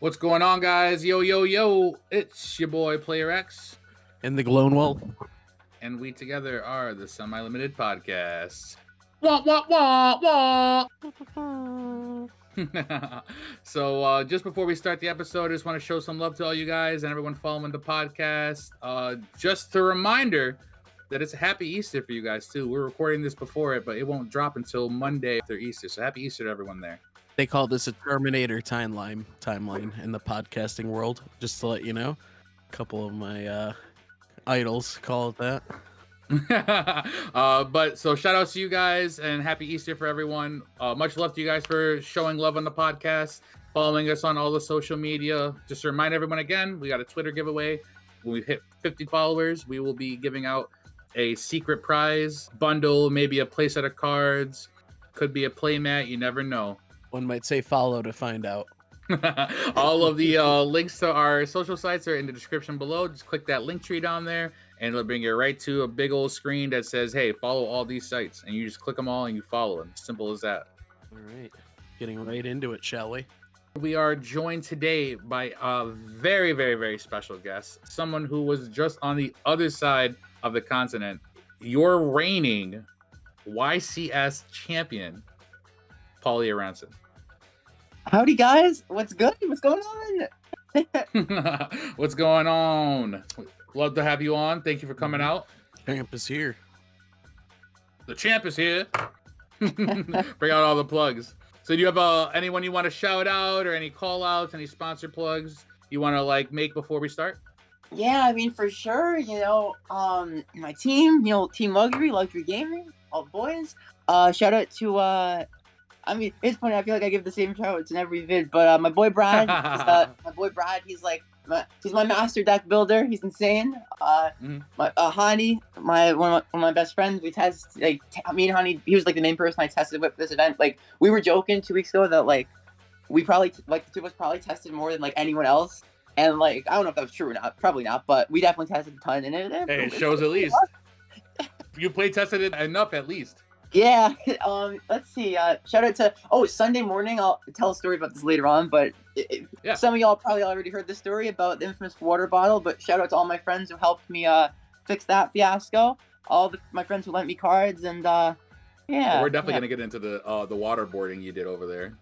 What's going on, guys? Yo, yo, yo. It's your boy, Player X. And the Glonewell. And we together are the Semi-Limited Podcast. Wah, wah, wah, wah. So, just before we start the episode, I just want to show some love to all you guys and everyone following the podcast. Just a reminder that it's a happy Easter for you guys, too. We're recording this before it, but it won't drop until Monday after Easter. So, happy Easter to everyone there. They call this a Terminator timeline in the podcasting world, just to let you know. A couple of my idols call it that. But so shout out to you guys and happy Easter for everyone. Much love to you guys for showing love on the podcast, following us on all the social media. Just to remind everyone again, we got a Twitter giveaway. When we hit 50 followers, we will be giving out a secret prize bundle, maybe a play set of cards, could be a play mat, you never know. One might say follow to find out. All of the links to our social sites are in the description below. Just click that link tree down there and it'll bring you right to a big old screen that says, hey, follow all these sites. And you just click them all and you follow them. Simple as that. All right. Getting right into it, shall we? We are joined today by a very, very, very special guest. Someone who was just on the other side of the continent. Your reigning YCS champion, Paulie Aronson. Howdy, guys. What's good? What's going on? What's going on? Love to have you on. Thank you for coming out. Champ is here. The champ is here. Bring out all the plugs. So do you have anyone you want to shout out or any call outs, any sponsor plugs you want to make before we start? Yeah, I mean, for sure, my team, Team Luxury Gaming, all the boys. Shout out to, it's funny, I feel like I give the same shout outs in every vid, but my boy Brad, he's my master deck builder. He's insane. My Hani, one of my best friends. We test me and Hani. He was the main person I tested with for this event. We were joking 2 weeks ago that we probably the two of us probably tested more than anyone else. And I don't know if that was true or not. Probably not, but we definitely tested a ton. And it shows at least. You play tested it enough at least. Yeah. Let's see. Shout out to Sunday morning. I'll tell a story about this later on, but some of y'all probably already heard the story about the infamous water bottle. But shout out to all my friends who helped me fix that fiasco. All my friends who lent me cards, and yeah. We're definitely gonna get into the waterboarding you did over there.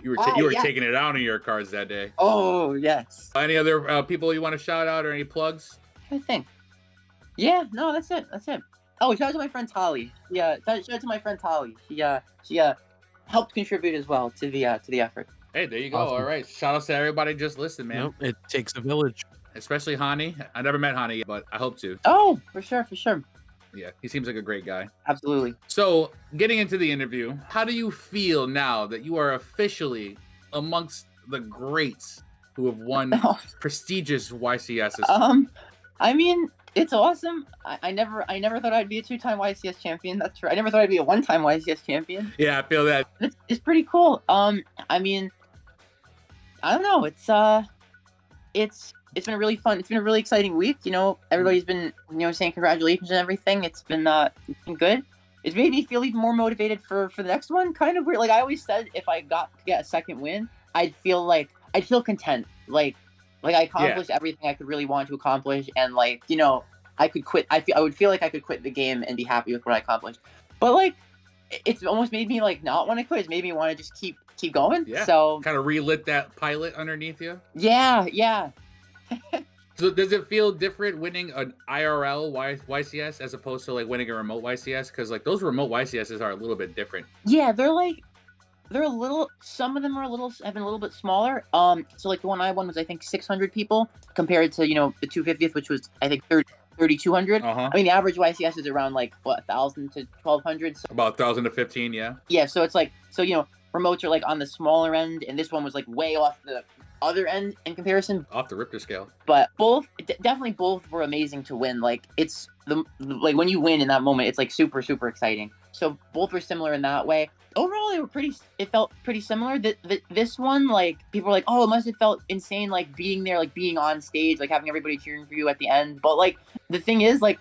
You were taking it out on your cards that day. Oh yes. Any other people you want to shout out or any plugs? I think. Yeah. No, that's it. Oh, shout out to my friend Tali. Yeah, shout out to my friend Tali. She helped contribute as well to the effort. Hey, there you go. Awesome. All right. Shout out to everybody just listening, man. Nope, it takes a village. Especially Hani. I never met Hani, but I hope to. Oh, for sure. Yeah, he seems like a great guy. Absolutely. So, getting into the interview, how do you feel now that you are officially amongst the greats who have won prestigious YCSs? I mean, it's awesome. I never thought I'd be a 2-time YCS champion. That's right. I never thought I'd be a 1-time YCS champion. Yeah, I feel that. It's pretty cool. I mean, I don't know. It's been really fun. It's been a really exciting week. Everybody's been saying congratulations and everything. It's been good. It's made me feel even more motivated for the next one. Kind of weird. I always said, if I got to get a second win, I'd feel content. I accomplished everything I could really want to accomplish, and I could quit. I would feel like I could quit the game and be happy with what I accomplished. But it's almost made me not want to quit. It's made me want to just keep going. Yeah. So kind of relit that pilot underneath you. Yeah. So does it feel different winning an IRL YCS as opposed to winning a remote YCS? Because those remote YCSs are a little bit different. Yeah, they're a little. Some of them have been a little bit smaller. So the one I won was I think 600 people compared to the 250th, which was I think 3,200. Uh-huh. I mean, the average YCS is around 1,000 to 1,200. So, about 1,000 to 15, yeah. Yeah, so it's remotes are on the smaller end, and this one was way off the other end in comparison. Off the Richter scale. But definitely both were amazing to win. It's when you win in that moment, it's super, super exciting. So both were similar in that way. Overall, it felt pretty similar. This one, people were oh, it must have felt insane, being there, being on stage, having everybody cheering for you at the end. But the thing is, the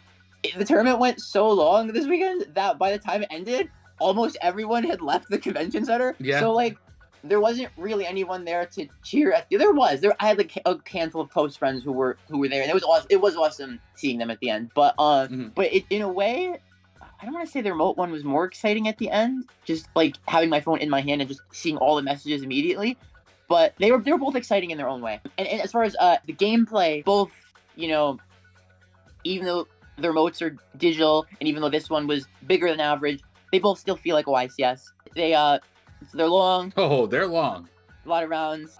tournament went so long this weekend that by the time it ended, almost everyone had left the convention center. Yeah. So there wasn't really anyone there to cheer at. I had like a handful of close friends who were there, and it was awesome. It was awesome seeing them at the end. But in a way, I don't want to say the remote one was more exciting at the end. Just like having my phone in my hand and just seeing all the messages immediately. But they were both exciting in their own way. And as far as the gameplay, both, you know, even though the remotes are digital, and even though this one was bigger than average, they both still feel like a YCS. They're long. Oh, they're long. A lot of rounds.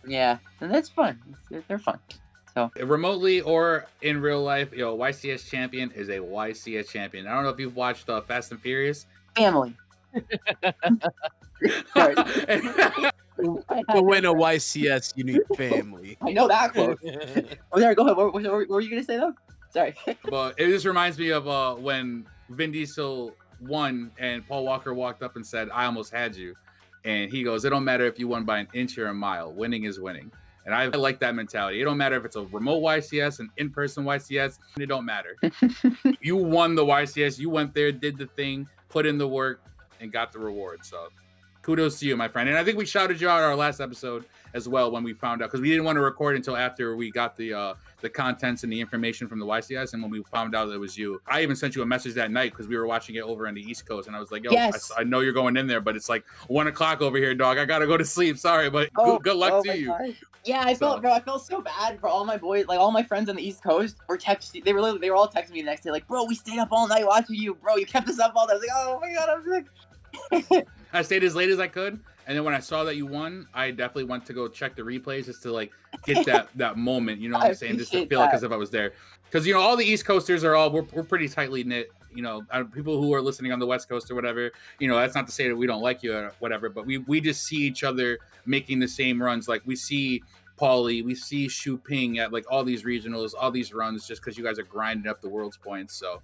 Yeah, and that's fun. They're fun. So remotely or in real life, YCS champion is a YCS champion. I don't know if you've watched Fast and Furious. Family. To win a YCS, you need family. I know that quote. There, go ahead. What were you gonna say though? Sorry. But it just reminds me of when Vin Diesel won and Paul Walker walked up and said, "I almost had you," and he goes, "It don't matter if you won by an inch or a mile. Winning is winning." And I like that mentality. It don't matter if it's a remote YCS, an in-person YCS. It don't matter. You won the YCS. You went there, did the thing, put in the work, and got the reward. So kudos to you, my friend. And I think we shouted you out our last episode as well when we found out, because we didn't want to record until after we got the contents and the information from the YCS. And when we found out that it was you, I even sent you a message that night because we were watching it over on the East Coast. And I was like, yo, yes. I know you're going in there, but it's like 1 o'clock over here, dog. I got to go to sleep. Sorry, but good luck to you. Gosh. Yeah, I felt so bad for all my boys, like all my friends on the East Coast were texting. They were all texting me the next day, like, bro, we stayed up all night watching you, bro. You kept us up all night. I was like, oh my god, I'm sick. I stayed as late as I could, and then when I saw that you won, I definitely went to go check the replays just to like get that moment. You know what I'm saying? Just to feel like as if I was there, because all the East Coasters are we're pretty tightly knit. People who are listening on the West Coast or whatever, that's not to say that we don't like you or whatever, but we just see each other making the same runs. Like we see Paulie, we see Shu Ping at like all these regionals, all these runs, just because you guys are grinding up the world's points. So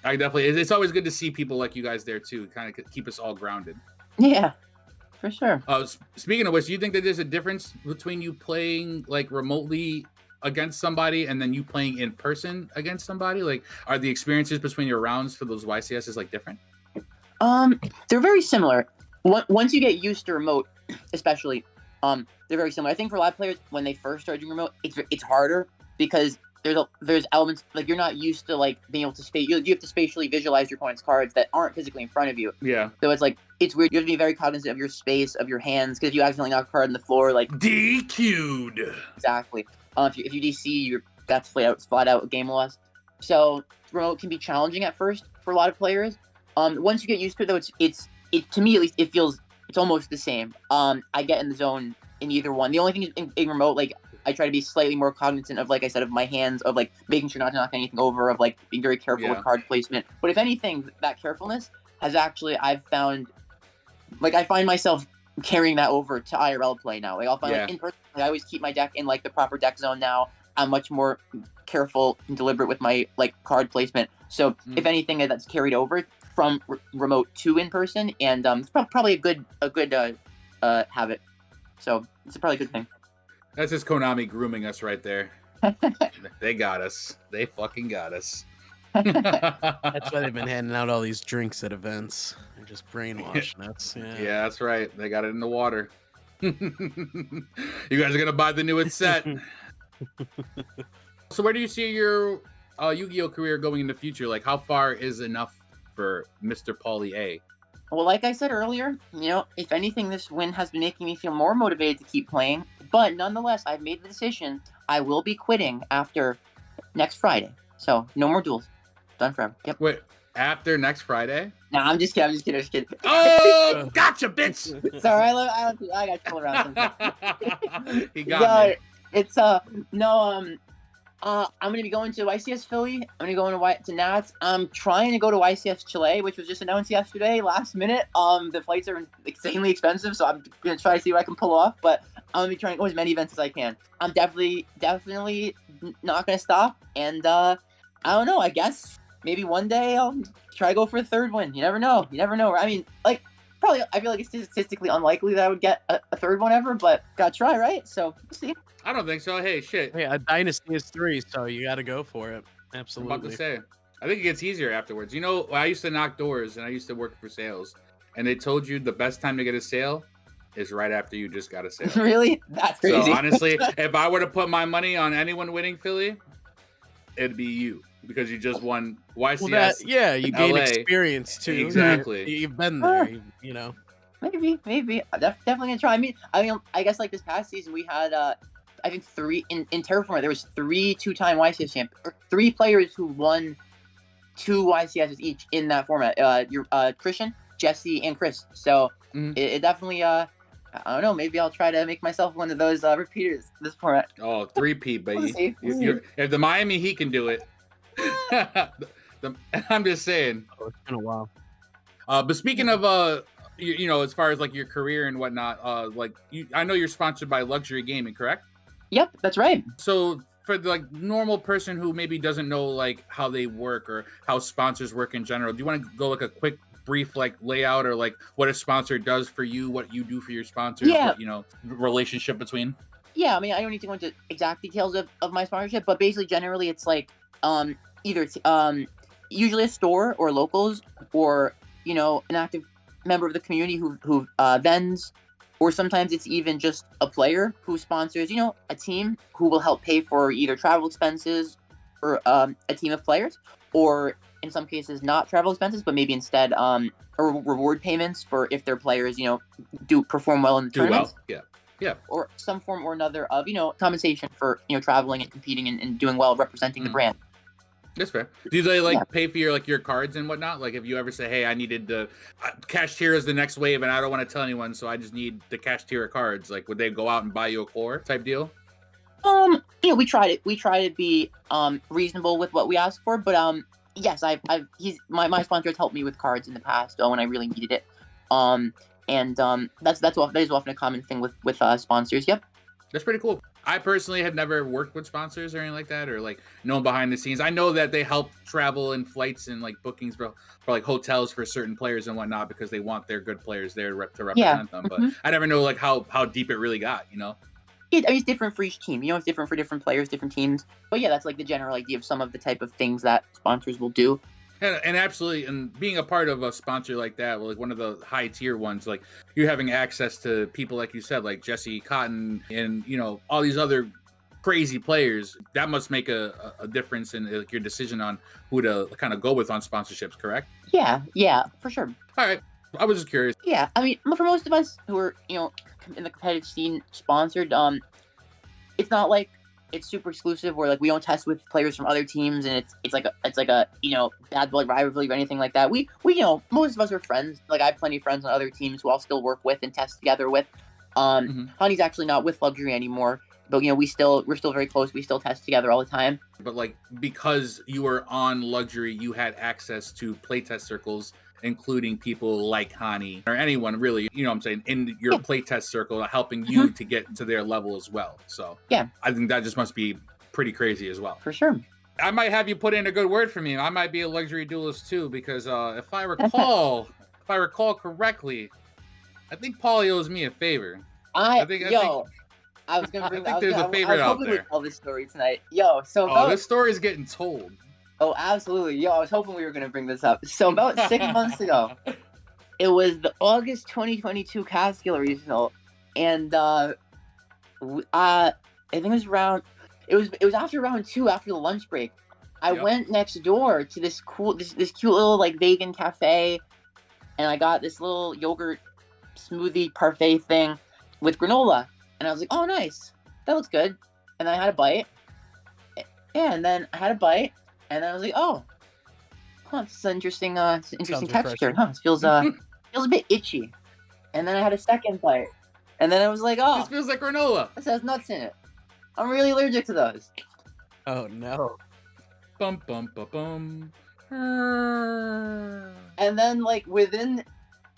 I definitely, it's always good to see people like you guys there too, kind of keep us all grounded. Yeah, for sure. Speaking of which, do you think that there's a difference between you playing like remotely against somebody and then you playing in person against somebody? Like, are the experiences between your rounds for those YCSs like different? They're very similar. Once you get used to remote, especially, they're very similar. I think for a lot of players, when they first start doing remote, it's harder because there's elements like you're not used to like being able to you have to spatially visualize your opponent's cards that aren't physically in front of you. Yeah. So it's like it's weird. You have to be very cognizant of your space, of your hands, because if you accidentally knock a card on the floor, like DQ'd. Exactly. If you DC, that's flat out game loss. So remote can be challenging at first for a lot of players. Once you get used to it, though, it's to me at least it feels it's almost the same. I get in the zone in either one. The only thing is in remote, like I try to be slightly more cognizant of, like I said, of my hands, of like making sure not to knock anything over, of like being very careful with card placement. But if anything, that carefulness has actually, I've found, like I find myself carrying that over to IRL play now. Like I'll find like in person, I always keep my deck in like the proper deck zone now. I'm much more careful and deliberate with my like card placement. So if anything, that's carried over from remote to in person, and it's probably a good habit. So it's probably a good thing. That's just Konami grooming us right there. They got us. They fucking got us. That's why they've been handing out all these drinks at events. They're just brainwashing us. Yeah, that's right. They got it in the water. You guys are going to buy the newest set. So where do you see your Yu-Gi-Oh career going in the future? Like, how far is enough for Mr. Paulie A? Well, like I said earlier, if anything, this win has been making me feel more motivated to keep playing. But nonetheless, I've made the decision. I will be quitting after next Friday. So no more duels. Done forever. Yep. Wait, after next Friday? No, I'm just kidding. Oh, gotcha, bitch. Sorry, I got to pull around sometimes. He got me. It's I'm gonna be going to YCS Philly. I'm gonna go to Nats. I'm trying to go to YCS Chile, which was just announced yesterday, last minute. The flights are insanely expensive, so I'm gonna try to see what I can pull off. But I'm gonna be trying to go as many events as I can. I'm definitely not gonna stop. And I don't know. I guess maybe one day I'll try to go for a third one. You never know. I mean, like probably I feel like it's statistically unlikely that I would get a third one ever, but gotta try, right? So we'll see. I don't think so. Hey, shit. Yeah, a dynasty is 3, so you got to go for it. Absolutely. I'm about to say, I think it gets easier afterwards. I used to knock doors and I used to work for sales, and they told you the best time to get a sale is right after you just got a sale. Really? That's crazy. So honestly, if I were to put my money on anyone winning Philly, it'd be you because you just won YCS. Well, you gain LA. experience too. Exactly. You've been there, you know. Maybe. I'm definitely gonna try. I mean, I guess like this past season we had I think 3 in Terraform. There was 3 two-time YCS champions, or 3 players who won 2 YCSs each in that format. Your Christian, Jesse, and Chris. So it definitely I don't know. Maybe I'll try to make myself one of those repeaters this format. Oh, 3P, baby. We'll see. If the Miami Heat can do it, I'm just saying. Oh, it's been a while. But speaking of you know, as far as like your career and whatnot, I know you're sponsored by Luxury Gaming, correct? Yep, that's right. So for the like normal person who maybe doesn't know like how they work or how sponsors work in general, do you want to go like a quick brief like layout or like what a sponsor does for you, what you do for your sponsors, what, you know, relationship between? Yeah, I mean, I don't need to go into exact details of my sponsorship, but basically generally it's like either usually a store or locals or, you know, an active member of the community who vends, or sometimes it's even just a player who sponsors, you know, a team who will help pay for either travel expenses for a team of players, or in some cases not travel expenses, but maybe instead or reward payments for if their players, you know, do perform well in the tournaments. Yeah. Or some form or another of, you know, compensation for, you know, traveling and competing and doing well, representing the brand. That's fair. Do they pay for your cards and whatnot? Like if you ever say, hey, I needed the cash tier is the next wave and I don't want to tell anyone, so I just need the cash tier cards, like would they go out and buy you a core type deal? You know, we try to be reasonable with what we ask for, but yes, my sponsor has helped me with cards in the past when I really needed it. That is often a common thing with sponsors. Yep. That's pretty cool. I personally had never worked with sponsors or anything like that, or like known behind the scenes. I know that they help travel and flights and like bookings for like hotels for certain players and whatnot because they want their good players there to represent them. But I never know like how deep it really got, you know? I mean, it's different for each team. You know, it's different for different players, different teams. But yeah, that's like the general idea of some of the type of things that sponsors will do. And absolutely, and being a part of a sponsor like that, like one of the high tier ones, like you're having access to people like you said, like Jesse Cotton, and you know all these other crazy players. That must make a difference in like your decision on who to kind of go with on sponsorships, correct? Yeah, for sure. All right, I was just curious. Yeah, I mean, for most of us who are, you know, in the competitive scene sponsored, it's not like it's super exclusive where like we don't test with players from other teams and it's like a you know bad blood rivalry or anything like that. We you know most of us are friends. Like I have plenty of friends on other teams who I'll still work with and test together with. Honey's actually not with Luxury anymore, but you know we're still very close. We still test together all the time. But like because you were on Luxury, you had access to playtest circles, including people like Hani or anyone really, you know what I'm saying, in your playtest circle, helping you to get to their level as well. So I think that just must be pretty crazy as well. For sure. I might have you put in a good word for me. I might be a Luxury duelist too, because if I recall correctly, I think Paulie owes me a favor. I was gonna bring. I think there's a favorite out there. Tell this story tonight, This story is getting told. Oh, absolutely. I was hoping we were going to bring this up. So about 6 months ago, it was the August 2022 Catskill Regional, and I think it was after round 2, after the lunch break. I went next door to this cute little like vegan cafe, and I got this little yogurt smoothie parfait thing with granola, and I was like, oh, nice. That looks good. And then I had a bite. And then I was like, oh, it's an interesting texture. It feels a bit itchy. And then I had a second bite. And then I was like, oh, this feels like granola. This has nuts in it. I'm really allergic to those. Oh no. Bum bum bum bum. And then like within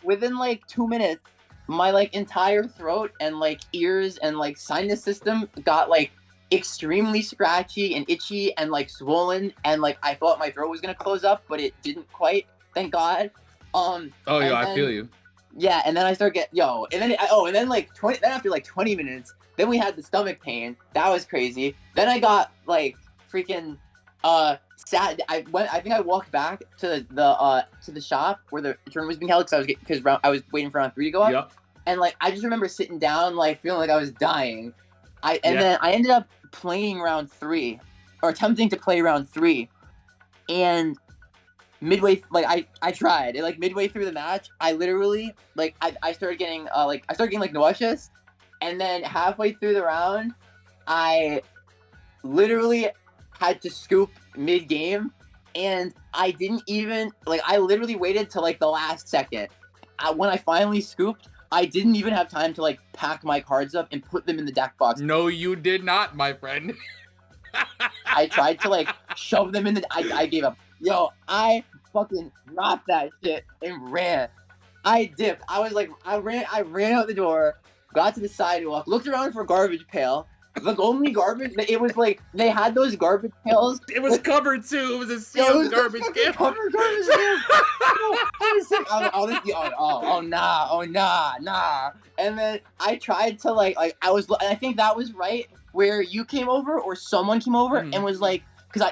like 2 minutes, my like entire throat and like ears and like sinus system got like extremely scratchy and itchy and like swollen, and like I thought my throat was gonna close up, but it didn't quite, thank God. I feel you. Yeah, and then I start then after like 20 minutes, then we had the stomach pain. That was crazy. Then I got like freaking I think I walked back to the shop where the tournament was being held because I was waiting for round 3 to go up. Yep. And like I just remember sitting down, like feeling like I was dying. Then I ended up playing round 3, or attempting to play round 3, and midway, like I tried. And, like midway through the match, I literally like I started getting nauseous, and then halfway through the round, I literally had to scoop mid game, and I didn't even I literally waited till like the last second. When I finally scooped, I didn't even have time to like pack my cards up and put them in the deck box. No, you did not, my friend. I tried to like shove them in the. I gave up. Yo, I fucking dropped that shit and ran. I dipped. I was like, I ran out the door, got to the sidewalk, looked around for a garbage pail. The only garbage, it was like they had those garbage pails. It was covered too. It was a sealed garbage can. Covered garbage can. Nah. And then I tried to I think that was right where you came over or someone came over and was like, because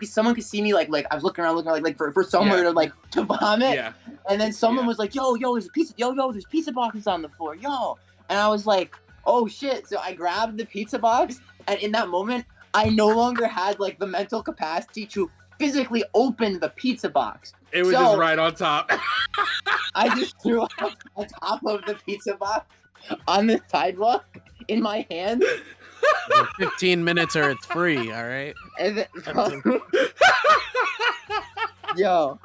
someone could see me like I was looking around for somewhere to vomit. Yeah. And then someone was like, yo, there's pizza boxes on the floor, yo. And I was like, oh shit. So I grabbed the pizza box, and in that moment I no longer had like the mental capacity to physically open the pizza box. It was just right on top. I just threw up on top of the pizza box on the sidewalk in my hand. 15 minutes or it's free, all right? And then, yo.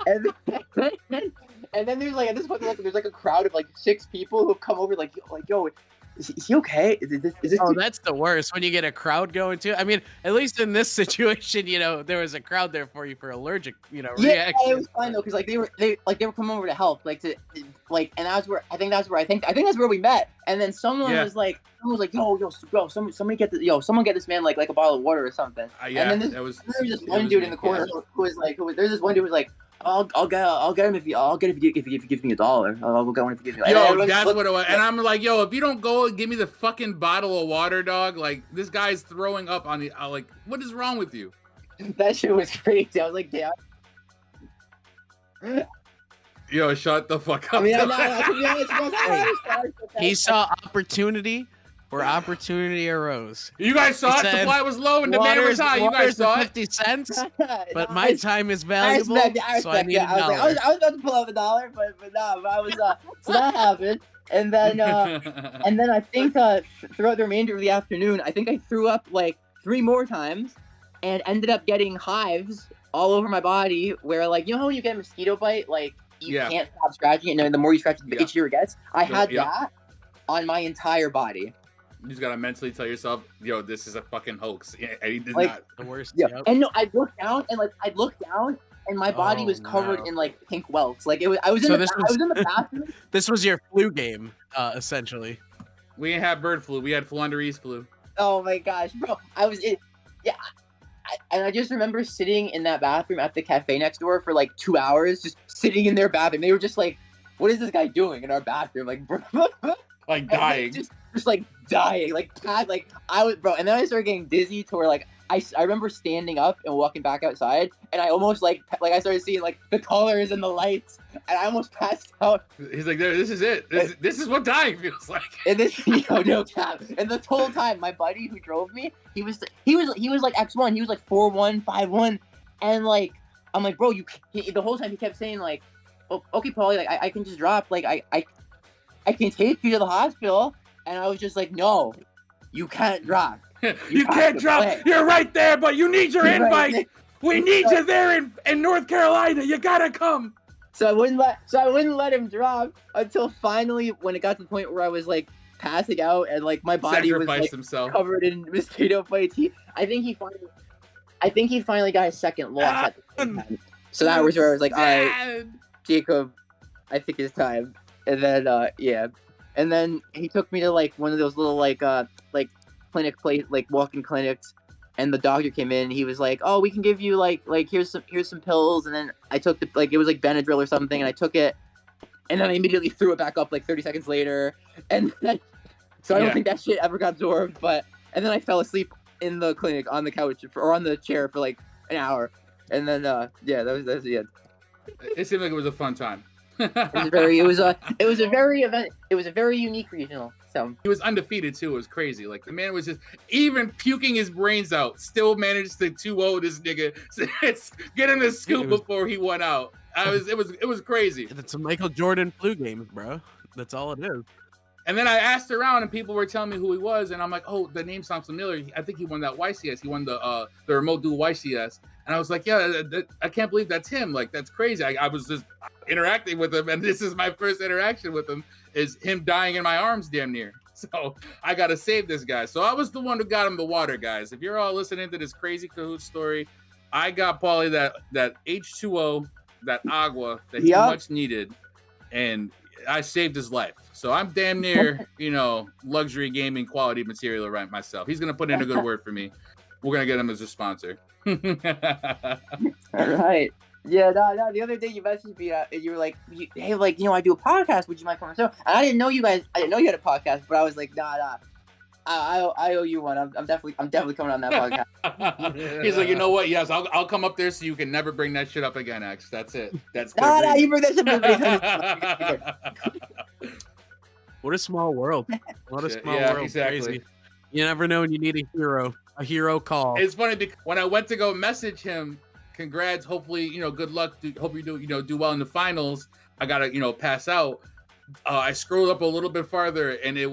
And then there's like at this point there's like a crowd of like 6 people who have come over yo, is he okay? Is this that's the worst when you get a crowd going too. I mean, at least in this situation, there was a crowd there for you for allergic, reaction. Yeah, it was fine though, because they were coming over to help, and that's where I think that's where we met. And then someone was like, yo, somebody get this man like a bottle of water or something. And then there was this one dude in the corner who was there's this one dude who was like, I'll get him if you give me $1. I'll go if you give me. Yo, that's what it was. And I'm like, yo, if you don't go and give me the fucking bottle of water, dog, like this guy's throwing up on the. What is wrong with you? That shit was crazy. I was like, damn. Yo, shut the fuck up. He saw opportunity where opportunity arose. You guys saw it. Supply was low and demand was high. You guys saw it. 50 cents, but my time is valuable, so I need $1. I was about to pull out $1, but I was so that happened. And then I think throughout the remainder of the afternoon, I think I threw up like 3 more times, and ended up getting hives all over my body. Where when you get a mosquito bite, you can't stop scratching it, and the more you scratch it, the itchier it gets. I had that on my entire body. You just gotta mentally tell yourself, yo, this is a fucking hoax. And he did not. The worst. Yeah. Yep. And no, I looked down and my body was covered in pink welts. I was in the bathroom. This was your flu game, essentially. We didn't have bird flu. We had Flanders flu. Oh my gosh, bro! I just remember sitting in that bathroom at the cafe next door for 2 hours, just sitting in their bathroom. They were just like, "What is this guy doing in our bathroom?" Bro. Dying. Just dying. I was, bro. And then I started getting dizzy to where I remember standing up and walking back outside, and I almost I started seeing the colors and the lights, and I almost passed out. He's like, this is it. This is what dying feels like. And no cap. And the whole time, my buddy who drove me, he was like X1. He was like 4'1", 5'1", and I'm like, bro, the whole time he kept saying oh, okay, Paulie, I can just drop. I can take you to the hospital. And I was just like, no, you can't drop. You can't drop. Play. You're right there, but you need your invite. Right. We need you there in North Carolina. You gotta come. So I wouldn't let him drop until finally, when it got to the point where I was passing out and my body was himself. Covered in mosquito bites. I think he finally got his second loss at the time. So that was where I was like, all right, Jacob, I think it's time. And then And then he took me to one of those little clinic place, walk-in clinics, and the doctor came in and he was like, "Oh, we can give you here's some pills." And then I took the it was Benadryl or something, and I took it, and then I immediately threw it back up 30 seconds later, and then, so I don't think that shit ever got absorbed. And then I fell asleep in the clinic on the couch or on the chair for an hour, and then yeah, that was yeah. It seemed like it was a fun time. It was a very unique regional. So he was undefeated too. It was crazy. Like the man was just even puking his brains out, still managed to 2-0 this nigga. Get him the scoop before he went out. It was crazy. It's a Michael Jordan flu games, bro. That's all it is. And then I asked around, and people were telling me who he was, and I'm like, oh, the name sounds familiar. I think he won that YCS. He won the remote duel YCS, and I was like, yeah, I can't believe that's him. Like that's crazy. I was just interacting with him, and this is my first interaction with him. Is him dying in my arms, damn near. So I gotta save this guy. So I was the one who got him the water, guys. If you're all listening to this crazy Kahoot story, I got Paulie that H2O, that agua that he much needed, and I saved his life. So I'm damn near, luxury gaming quality material right myself. He's gonna put in a good word for me. We're gonna get him as a sponsor. All right. Yeah, no. The other day you messaged me, and you were like, "Hey, like, I do a podcast. Would you mind coming on the show?" And I didn't know you had a podcast, but I was like, "Nah. I owe you one. I'm definitely coming on that podcast." He's like, you know what? Yes, I'll come up there so you can never bring that shit up again, X. That's it. That's nah, you bring that shit up. What a small world. What a small world. Exactly. Crazy. You never know when you need a hero call. It's funny because when I went to go message him, congrats, hopefully, good luck. Hope you do well in the finals. I gotta, pass out. I scrolled up a little bit farther, and I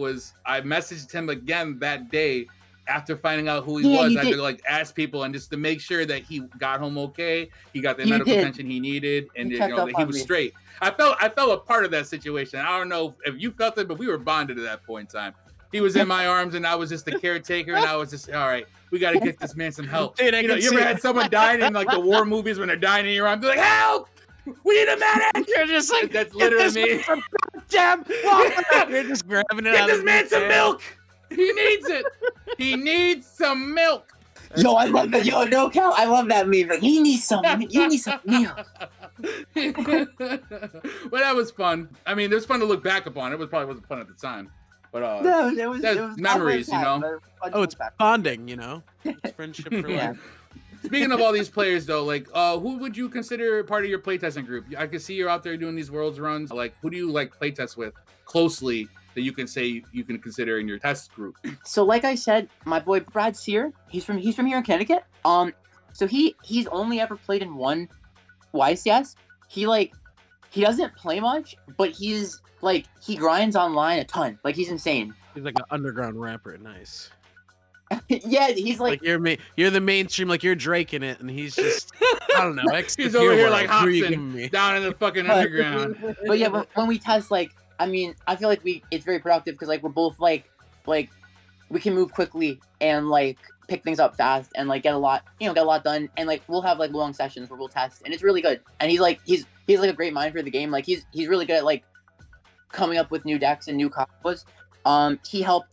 messaged him again that day after finding out who he was. I had to ask people and just to make sure that he got home okay. He got the medical attention he needed, and that he was straight. I felt a part of that situation. I don't know if you felt it, but we were bonded at that point in time. He was in my arms, and I was just the caretaker, and I was just, all right, we got to get this man some help. Dude, you ever had someone dying in the war movies when they're dying in your arms? They're like, help! We need a medic! You're just like, that's literally me. Damn! You're just grabbing it get out this of man some milk! He needs it! He needs some milk! Yo, I love that. Yo, no count. I love that meme. Like, you need some milk. But that was fun. I mean, it was fun to look back upon. It probably wasn't fun at the time. But no, it was memories, Oh, it's bonding, It's friendship for life. Speaking of all these players, though, who would you consider part of your playtesting group? I can see you're out there doing these worlds runs. Who do you playtest with closely that you can say you can consider in your test group? So, like I said, my boy Brad Sear, he's from here in Connecticut. So he's only ever played in one YCS. He doesn't play much, but he's he grinds online a ton. He's insane. He's like an underground rapper. Nice. Yeah, he's you're the mainstream, you're Drake in it, and he's just I don't know. He's over here like Hobson down in the fucking underground. But yeah, when we test, I mean, I feel it's very productive because we're both we can move quickly and pick things up fast and get a lot done, and we'll have long sessions where we'll test, and it's really good. And he's a great mind for the game. He's really good at coming up with new decks and new combos. He helped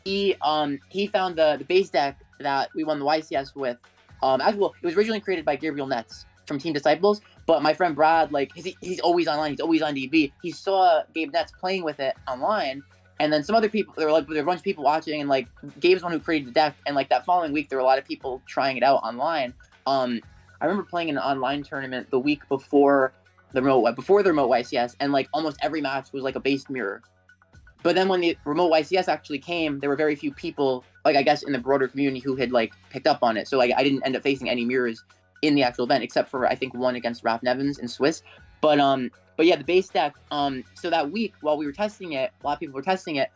he found the base deck that we won the YCS with. It was originally created by Gabriel Netz from Team Disciples, but my friend Brad, he's always online, he's always on DB. He saw Gabe Netz playing with it online, and then some other people, there were a bunch of people watching, and Gabe's one who created the deck, and that following week there were a lot of people trying it out online. I remember playing in an online tournament the week before the remote YCS, and almost every match was a base mirror. But then when the remote YCS actually came, there were very few people, I guess, in the broader community who had picked up on it. So I didn't end up facing any mirrors in the actual event, except for I think one against Raph Nevins in Swiss. But yeah, the base deck. So that week while we were testing it, a lot of people were testing it.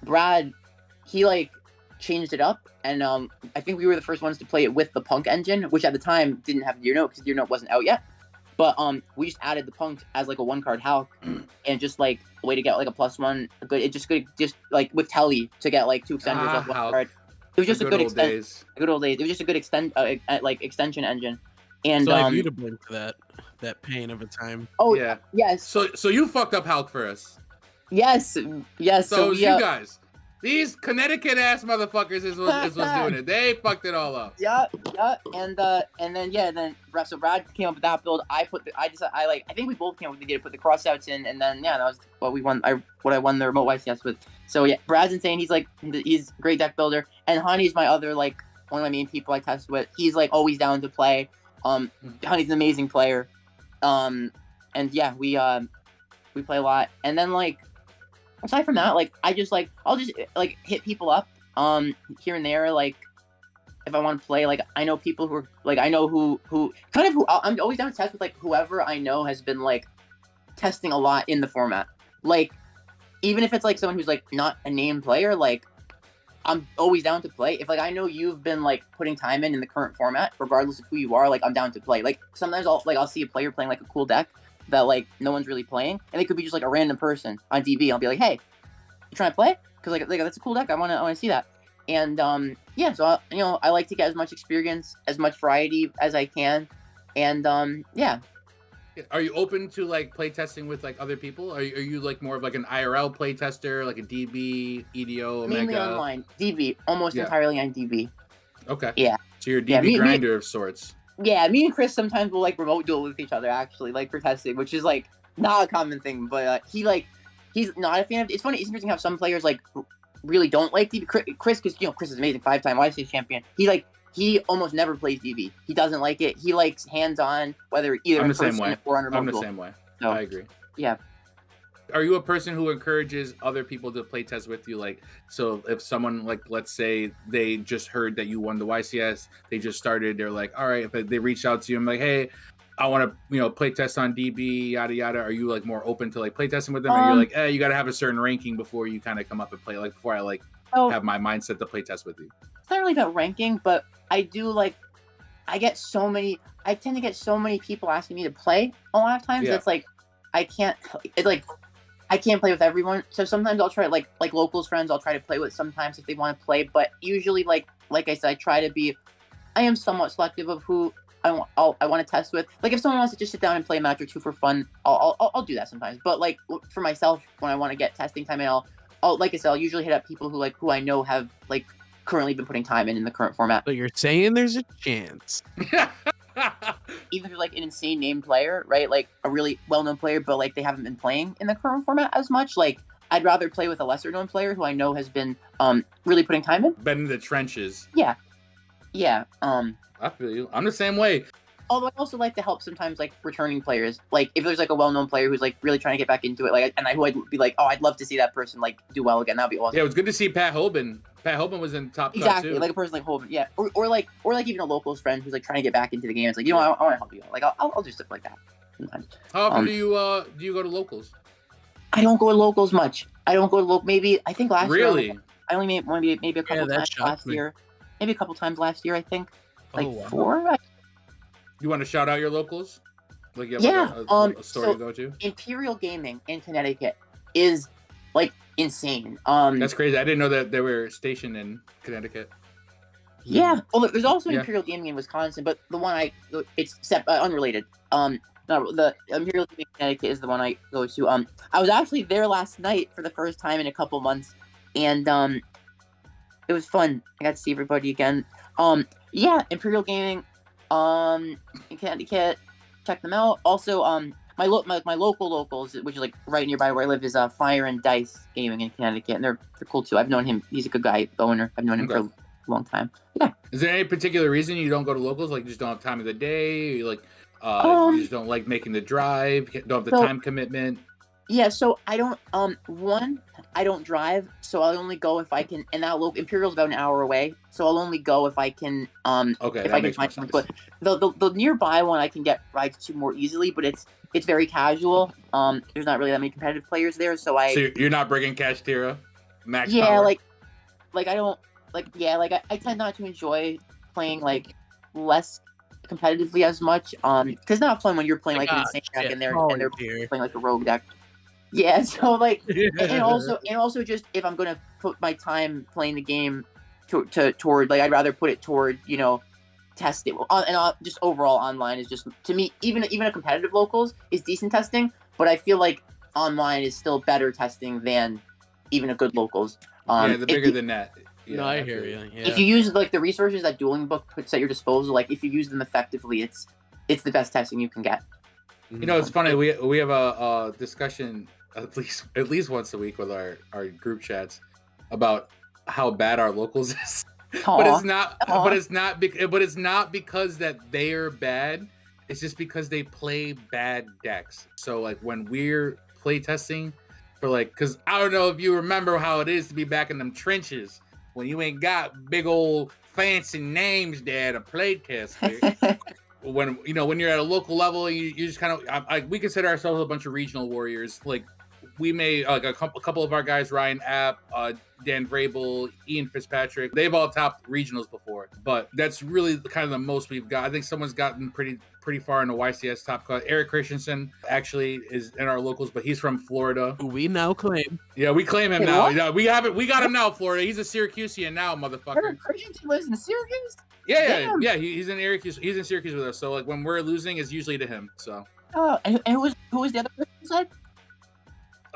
Brad, he changed it up, and I think we were the first ones to play it with the Punk engine, which at the time didn't have Deer Note because Deer Note wasn't out yet. But we just added the Punk as a 1-card Hulk, and just a way to get a +1. With Telly to get 2 extenders off 1 card. It was just a good old days. Good old days. It was just a good extension engine. And so you to blame for that pain of a time. Oh yeah. Yes. So you fucked up Hulk for us. Yes. So you guys. These Connecticut ass motherfuckers is what's doing it. They fucked it all up. Yeah, and then so Brad came up with that build. I think we both came up with the idea to put the crossouts in, and then that was what we won. What I won the remote YCS with. So yeah, Brad's insane. He's a great deck builder, and Honey's my other one of my main people I test with. He's like always down to play. Honey's an amazing player. And yeah, we play a lot. And then like aside from that, like I'll just like hit people up here and there, like if I want to play. Like I know people who are like I know who I'm always down to test with, like whoever I know has been like testing a lot in the format. Like even if it's like someone who's like not a name player, like I'm always down to play. If like I know you've been like putting time in the current format, regardless of who you are, like I'm down to play. Like sometimes I'll see a player playing like a cool deck that like no one's really playing, and it could be just like a random person on DB. I'll be like, hey, you trying to play? Because like that's a cool deck. I want to see that. And yeah, so I like to get as much experience, as much variety as I can, and yeah. Are you open to like play testing with like other people? Are you like more of like an IRL play tester, like a DB, EDO, Omega? Mainly online, DB, almost entirely on DB. Okay. Yeah. So you're a DB grinder of sorts. Yeah, me and Chris sometimes will like remote duel with each other, actually, like for testing, which is like not a common thing. But he's not a fan of. It's funny. It's interesting how some players like really don't like DB. Chris, because Chris is amazing, 5-time YCS champion. He almost never plays DB. He doesn't like it. He likes hands-on, whether either in person or on remote. I'm the same way. So, I agree. Yeah. Are you a person who encourages other people to play test with you? Like, so if someone, like, let's say they just heard that you won the YCS, they just started, they're like, all right, if they reach out to you, I'm like, hey, I want to, play test on DB, yada, yada. Are you like more open to like play testing with them? Or you're like, you got to have a certain ranking before you kind of come up and play, like before I like have my mindset to play test with you? It's not really about ranking, but I do like, I tend to get so many people asking me to play a lot of times. It's like, I can't play with everyone. So sometimes I'll try like locals friends I'll try to play with sometimes if they want to play. But usually like I said, I am somewhat selective of who I want to test with. Like if someone wants to just sit down and play a match or two for fun, I'll do that sometimes. But like for myself, when I want to get testing time in, I'll like I said, I'll usually hit up people who I know have like currently been putting time in the current format. So you're saying there's a chance. Even if you're like an insane name player, right? Like a really well-known player, but like they haven't been playing in the current format as much. Like I'd rather play with a lesser-known player who I know has been really putting time in. Been in the trenches. Yeah. I feel you. I'm the same way. Although I also like to help sometimes like returning players. Like if there's like a well-known player who's like really trying to get back into it, like who I'd be like, oh, I'd love to see that person like do well again. That'd be awesome. Yeah, it was good to see Pat Hoban. Pat Hoban was in top exactly too. Like a person like Hoban, yeah, or like even a locals friend who's like trying to get back into the game. It's like I want to help you. Like I'll do stuff like that sometimes. How often do you go to locals? I don't go to locals much. I don't go to maybe I think last year. Really? I only made maybe a couple times last year. Maybe a couple times last year. I think like 4. You want to shout out your locals? Like you have a store to go to? Imperial Gaming in Connecticut is like insane. That's crazy. I didn't know that they were stationed in Connecticut. Yeah. Well, there's also Imperial Gaming in Wisconsin, but the one it's unrelated. No, the Imperial Gaming in Connecticut is the one I go to. I was actually there last night for the first time in a couple months, and it was fun. I got to see everybody again. Yeah, Imperial Gaming. In Connecticut, check them out. Also, my local locals, which is like right nearby where I live, is Fire and Dice Gaming in Connecticut, and they're cool too. I've known him; he's a good guy, the owner. I've known him for a long time. Yeah. Is there any particular reason you don't go to locals? Like, you just don't have time of the day? You just don't like making the drive? Don't have the time commitment? Yeah. So I don't. I don't drive, so I'll only go if I can. And that Imperial's about an hour away, so I'll only go if I can. Okay, if I can find something. But the nearby one I can get rides to more easily, but it's very casual. There's not really that many competitive players there, so So you're not bringing Cash Tira, max yeah, power? like I don't I tend not to enjoy playing like less competitively as much. Because it's not fun when you're playing like an insane deck and they're playing like a rogue deck. Yeah, so like, and also just if I'm gonna put my time playing the game toward like I'd rather put it toward test it and just overall online is just to me even a competitive locals is decent testing, but I feel like online is still better testing than even a good locals. The bigger the net. Yeah, no, I hear you. Yeah. If you use like the resources that Dueling Book puts at your disposal, like if you use them effectively, it's the best testing you can get. It's funny. We have a discussion at least once a week with our group chats about how bad our locals is. But it's not. But it's not. But it's not because that they are bad. It's just because they play bad decks. So like when we're playtesting for like, because I don't know if you remember how it is to be back in them trenches when you ain't got big old fancy names there to playtest with. When you're at a local level, you just kind of we consider ourselves a bunch of regional warriors. Like we made like a couple of our guys, Ryan App, Dan Vrabel, Ian Fitzpatrick. They've all topped regionals before, but that's really kind of the most we've got. I think someone's gotten pretty far in the YCS top cut. Eric Christensen actually is in our locals, but he's from Florida. We now claim. Yeah, we claim him now. Yeah, we got him now, Florida. He's a Syracusean now, motherfucker. Eric Christensen lives in Syracuse? Yeah. He's in Syracuse. He's in Syracuse with us. So like when we're losing, it's usually to him. So. Oh, and who was the other person you said?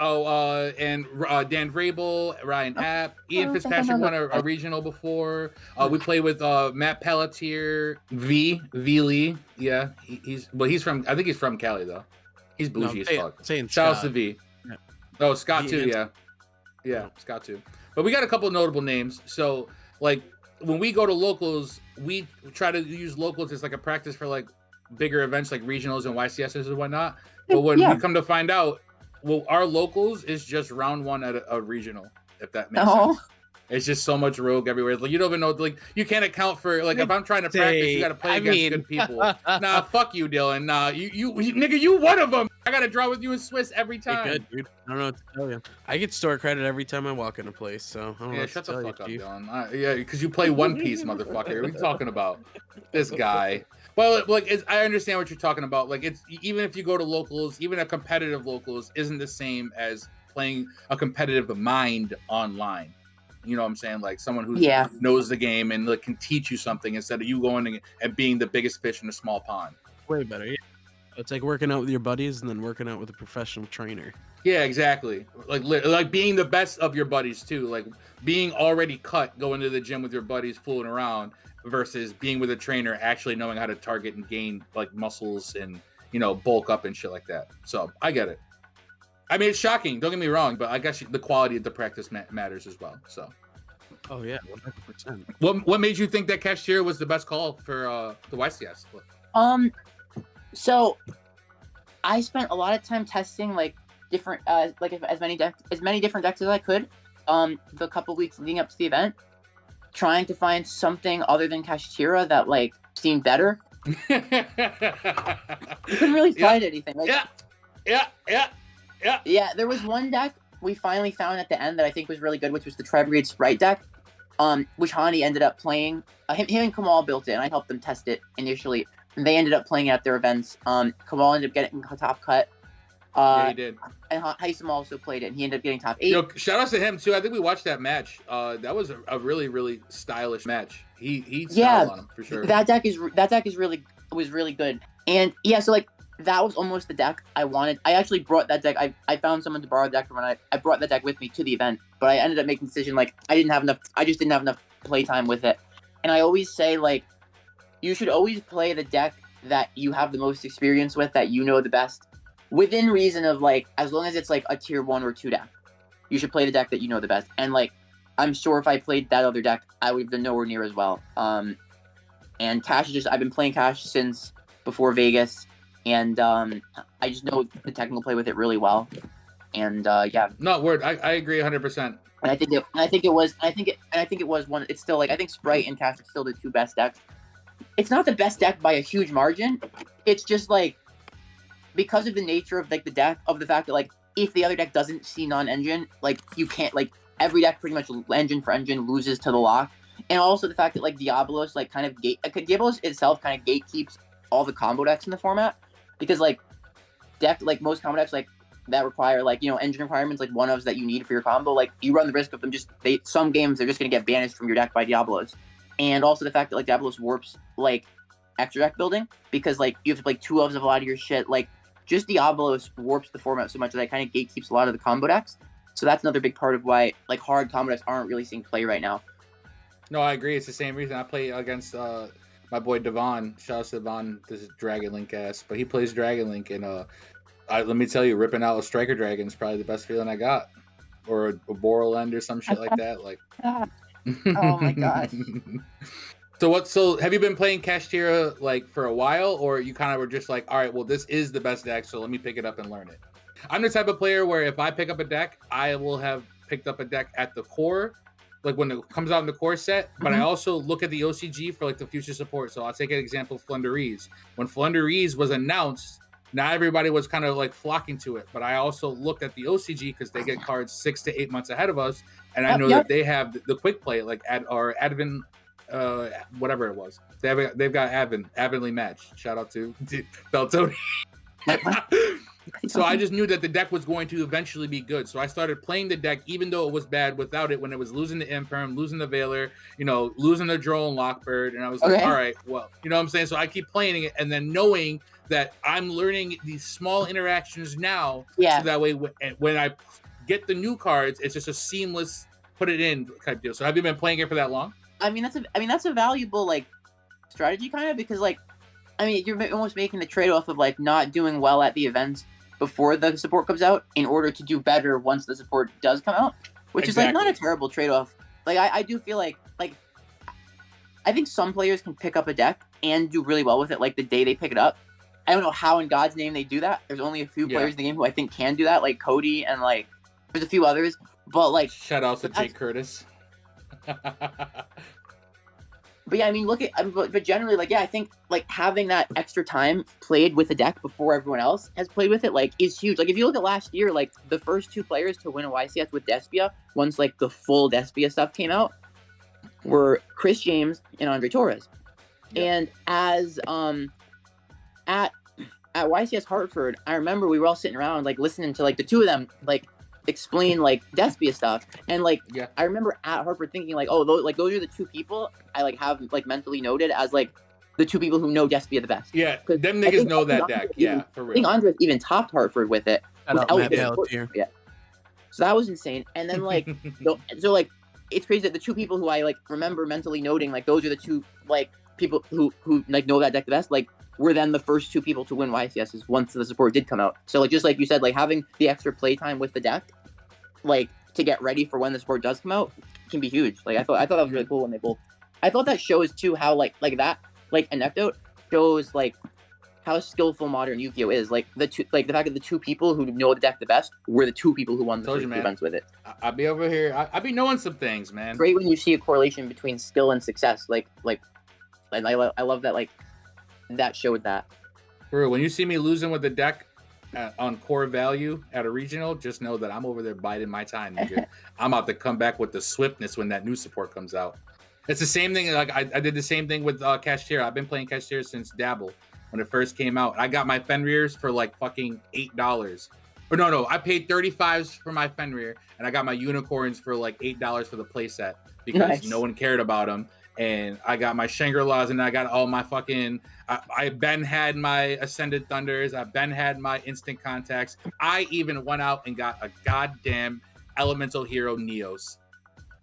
Oh, and Dan Vrabel, Ryan App, Ian Fitzpatrick won a regional before. We played with Matt Pelletier, V Lee. Yeah, he's from. I think he's from Cali though. He's bougie as fuck. Shout out to V. Yeah. Oh, Scott too. Yeah, Scott too. But we got a couple of notable names. So like when we go to locals, we try to use locals as like a practice for like bigger events like regionals and YCSs and whatnot. But when we come to find out. Well, our locals is just round one at a regional, if that makes sense. It's just so much rogue everywhere. Like you don't even know, like you can't account for like if I'm trying to practice, you got to play against good people. Nah, fuck you, Dylan. Nah, you nigga, you one of them. I got to draw with you in Swiss every time. Hey, good, dude. I don't know what to tell you. I get store credit every time I walk in a place, so I don't know. Shut the fuck up, Dylan. Yeah, because you play One Piece, motherfucker. What are you talking about? This guy. Well, like I understand what you're talking about. Like it's even if you go to locals, even a competitive locals isn't the same as playing a competitive mind online. You know what I'm saying? Like someone who knows the game and like can teach you something instead of you going and being the biggest fish in a small pond. Way better. Yeah. It's like working out with your buddies and then working out with a professional trainer. Yeah, exactly. Like being the best of your buddies too. Like being already cut, going to the gym with your buddies, fooling around. Versus being with a trainer, actually knowing how to target and gain like muscles and bulk up and shit like that. So I get it. I mean, it's shocking. Don't get me wrong, but I guess the quality of the practice matters as well. So. Oh yeah, 100%. What made you think that cashier was the best call for the YCS? So I spent a lot of time testing like different like as many different decks as I could. The couple weeks leading up to the event. Trying to find something other than Kashtira that like seemed better. You couldn't really find anything. Like, yeah. There was one deck we finally found at the end that I think was really good, which was the Tri-Brigade Sprite deck, which Hani ended up playing. Him and Kamal built it, and I helped them test it initially. And they ended up playing it at their events. Kamal ended up getting top cut. Yeah, he did. And Haisam also played it, and he ended up getting top 8. Shout out to him too. I think we watched that match. That was a really, really stylish match. He styled on him for sure. That deck was really good. And yeah, so like that was almost the deck I wanted. I actually brought that deck. I found someone to borrow the deck from, and I brought that deck with me to the event. But I ended up making the decision like I just didn't have enough play time with it. And I always say like you should always play the deck that you have the most experience with, that you know the best. Within reason of like, as long as it's like a tier 1 or 2 deck, you should play the deck that you know the best. And like, I'm sure if I played that other deck, I would have been nowhere near as well. And Cash I've been playing Cash since before Vegas, and I just know the technical play with it really well. And yeah. No, word. I agree 100%. And I think it was one. It's still like I think Sprite and Cash are still the 2 best decks. It's not the best deck by a huge margin. It's just like. Because of the nature of like the deck, of the fact that like if the other deck doesn't see non-engine, like you can't like every deck pretty much engine for engine loses to the lock, and also the fact that like Diablos like kind of Diablos itself kind of gatekeeps all the combo decks in the format, because like most combo decks like that require like engine requirements like one-ofs that you need for your combo, like you run the risk of them some games they're just gonna get banished from your deck by Diablos, and also the fact that like Diablos warps like extra deck building because like you have to play 2 of a lot of your shit like. Just Diablos warps the format so much that it kind of gatekeeps a lot of the combo decks. So that's another big part of why like hard combo decks aren't really seeing play right now. No, I agree. It's the same reason I play against my boy Devon. Shout out to Devon. This is Dragon Link ass, but he plays Dragon Link, and let me tell you, ripping out a Striker Dragon is probably the best feeling I got, or a Boral End or some shit like that. Like Oh my gosh. So have you been playing Kashtira like for a while, or you kind of were just like, all right, well, this is the best deck, so let me pick it up and learn it? I'm the type of player where if I pick up a deck, I will have picked up a deck at the core, like when it comes out in the core set, but I also look at the OCG for like the future support. So I'll take an example of Flundereeze. When Flundereeze was announced, not everybody was kind of like flocking to it, but I also looked at the OCG because they get cards 6 to 8 months ahead of us, and I know that they have the quick play, like Advent, whatever it was. They've got Avidly matched. Shout out to Beltoni. So I just knew that the deck was going to eventually be good. So I started playing the deck, even though it was bad without it, when it was losing the Imperm, losing the Veiler, losing the Drone Lockbird. And I was like, all right, well, you know what I'm saying? So I keep playing it, and then knowing that I'm learning these small interactions now. Yeah. So that way, when I get the new cards, it's just a seamless put it in type deal. So have you been playing it for that long? I mean, that's a valuable like strategy kind of, because like, I mean, you're almost making the trade-off of like not doing well at the events before the support comes out in order to do better once the support does come out, which is like not a terrible trade-off. Like I do feel like I think some players can pick up a deck and do really well with it like the day they pick it up. I don't know how in God's name they do that. There's only a few players in the game who I think can do that, like Cody and like there's a few others. But like shout out to Jake Curtis. But yeah, I mean, but generally, like, yeah, I think like having that extra time played with the deck before everyone else has played with it, like, is huge. Like, if you look at last year, like the first 2 players to win a YCS with Despia, once like the full Despia stuff came out, were Chris James and Andre Torres. Yep. And as at YCS Hartford, I remember we were all sitting around like listening to like the two of them like explain like Despia stuff, and like I remember at Hartford thinking like, oh, those are the 2 people I like have like mentally noted as like the 2 people who know Despia the best. Yeah, them niggas know that deck. Yeah, for real. I think Andres even topped Hartford with it. Yeah. So that was insane. And then like so like it's crazy that the 2 people who I like remember mentally noting like those are the 2 like people who like know that deck the best, like were then the first 2 people to win YCSs once the support did come out. So like just like you said, like having the extra play time with the deck, like to get ready for when the support does come out, can be huge. Like I thought that was really cool when they both. I thought that shows too how like that like anecdote shows like how skillful modern Yu-Gi-Oh is. Like the fact that the 2 people who know the deck the best were the 2 people who won the first events with it. I'll be over here. I'll be knowing some things, man. Great when you see a correlation between skill and success. And I love that like that showed that. For real, when you see me losing with the deck on core value at a regional, just know that I'm over there biding my time, nigga. I'm about to come back with the swiftness when that new support comes out. It's the same thing. Like I did the same thing with Kashtira. I've been playing Kashtira since Dabble when it first came out. I got my Fenriers for like fucking $8. Or no, I paid 35s for my Fenrir, and I got my unicorns for like $8 for the playset because no one cared about them. And I got my Shangri-Las, and I got all my fucking. I Ben had my Ascended Thunders. I Ben had my Instant Contacts. I even went out and got a goddamn Elemental Hero Neos,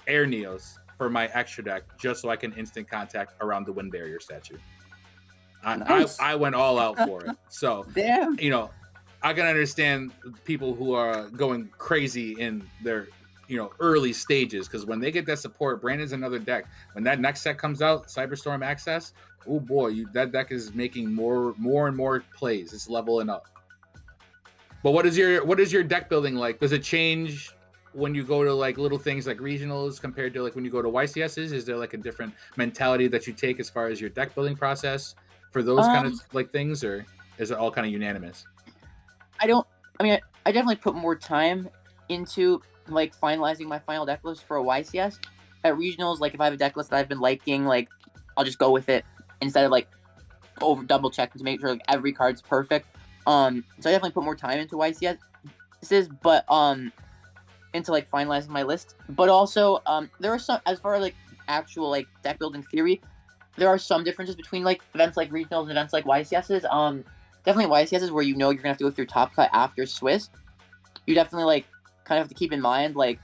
Air Neos for my extra deck, just so I can Instant Contact around the Wind Barrier statue. I went all out for it. So I can understand people who are going crazy in their early stages, because when they get that support, Brandon's another deck. When that next set comes out, Cyberstorm Access, oh boy, that deck is making more and more plays. It's leveling up. But what is your deck building like? Does it change when you go to like little things like regionals compared to like when you go to YCSs? Is there like a different mentality that you take as far as your deck building process for those kind of like things, or is it all kind of unanimous? I definitely put more time into like finalizing my final deck list for a YCS. At regionals, like if I have a deck list that I've been liking, like I'll just go with it instead of like over double checking to make sure like every card's perfect. So I definitely put more time into YCSs, but into like finalizing my list. But also there are some, as far as like actual like deck building theory, there are some differences between like events like regionals and events like YCSs. Definitely YCSs where you're gonna have to go through top cut after Swiss. You definitely like kind of have to keep in mind, like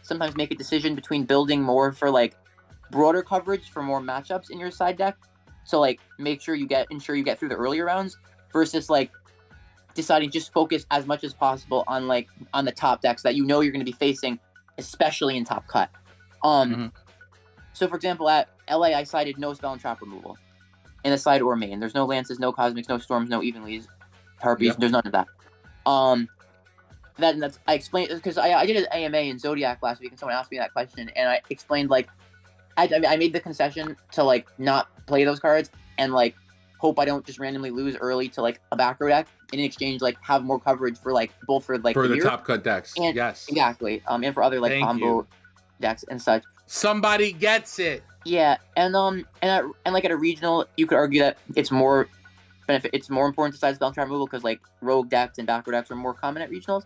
sometimes make a decision between building more for like broader coverage for more matchups in your side deck. So like ensure you get through the earlier rounds versus like deciding just focus as much as possible on the top decks that you're going to be facing, especially in top cut. So, for example, at LA, I cited no spell and trap removal in the side or main. There's no lances, no cosmics, no storms, no evenlies, harpies. Yep. There's none of that. That's I explained because I did an AMA in Zodiac last week, and someone asked me that question, and I explained like I made the concession to like not play those cards and like hope I don't just randomly lose early to like a back row deck, and in exchange like have more coverage for like both for like For the mirror top cut decks. and Yes. exactly and for other like Thank combo you. decks and such. Somebody gets it. Yeah, and like at a regional, you could argue that it's more benefit. It's more important to side spell and trap removal because like rogue decks and back row decks are more common at regionals.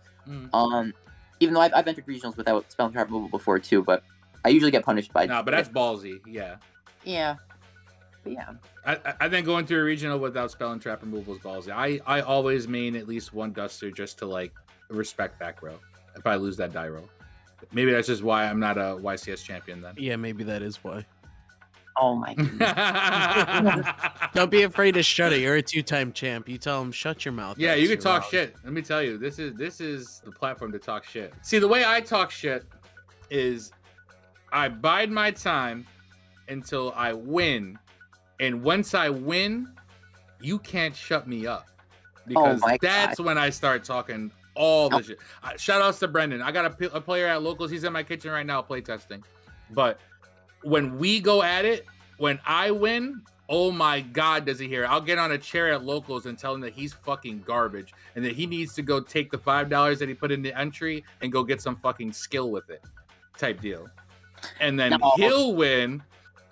Even though I've entered regionals without spell and trap removal before too, but I usually get punished by. No, but that's ballsy. Yeah. Yeah. But yeah. I think going through a regional without spell and trap removal is ballsy. I always main at least one duster just to like respect back row if I lose that die roll. Maybe that's just why I'm not a YCS champion then. Yeah, maybe that is why. Oh my goodness. Don't be afraid to shut it. You're a 2-time champ. You tell him shut your mouth. Yeah, you can talk loud. shit. Let me tell you, this is the platform to talk shit. See, the way I talk shit is I bide my time until I win. And once I win, you can't shut me up. Because that's when I start talking all the shit. Shout outs to Brendan. I got a player at locals. He's in my kitchen right now playtesting. But when we go at it, when I win, oh my God, does he hear it? I'll get on a chair at locals and tell him that he's fucking garbage and that he needs to go take the $5 that he put in the entry and go get some fucking skill with it type deal. And then he'll win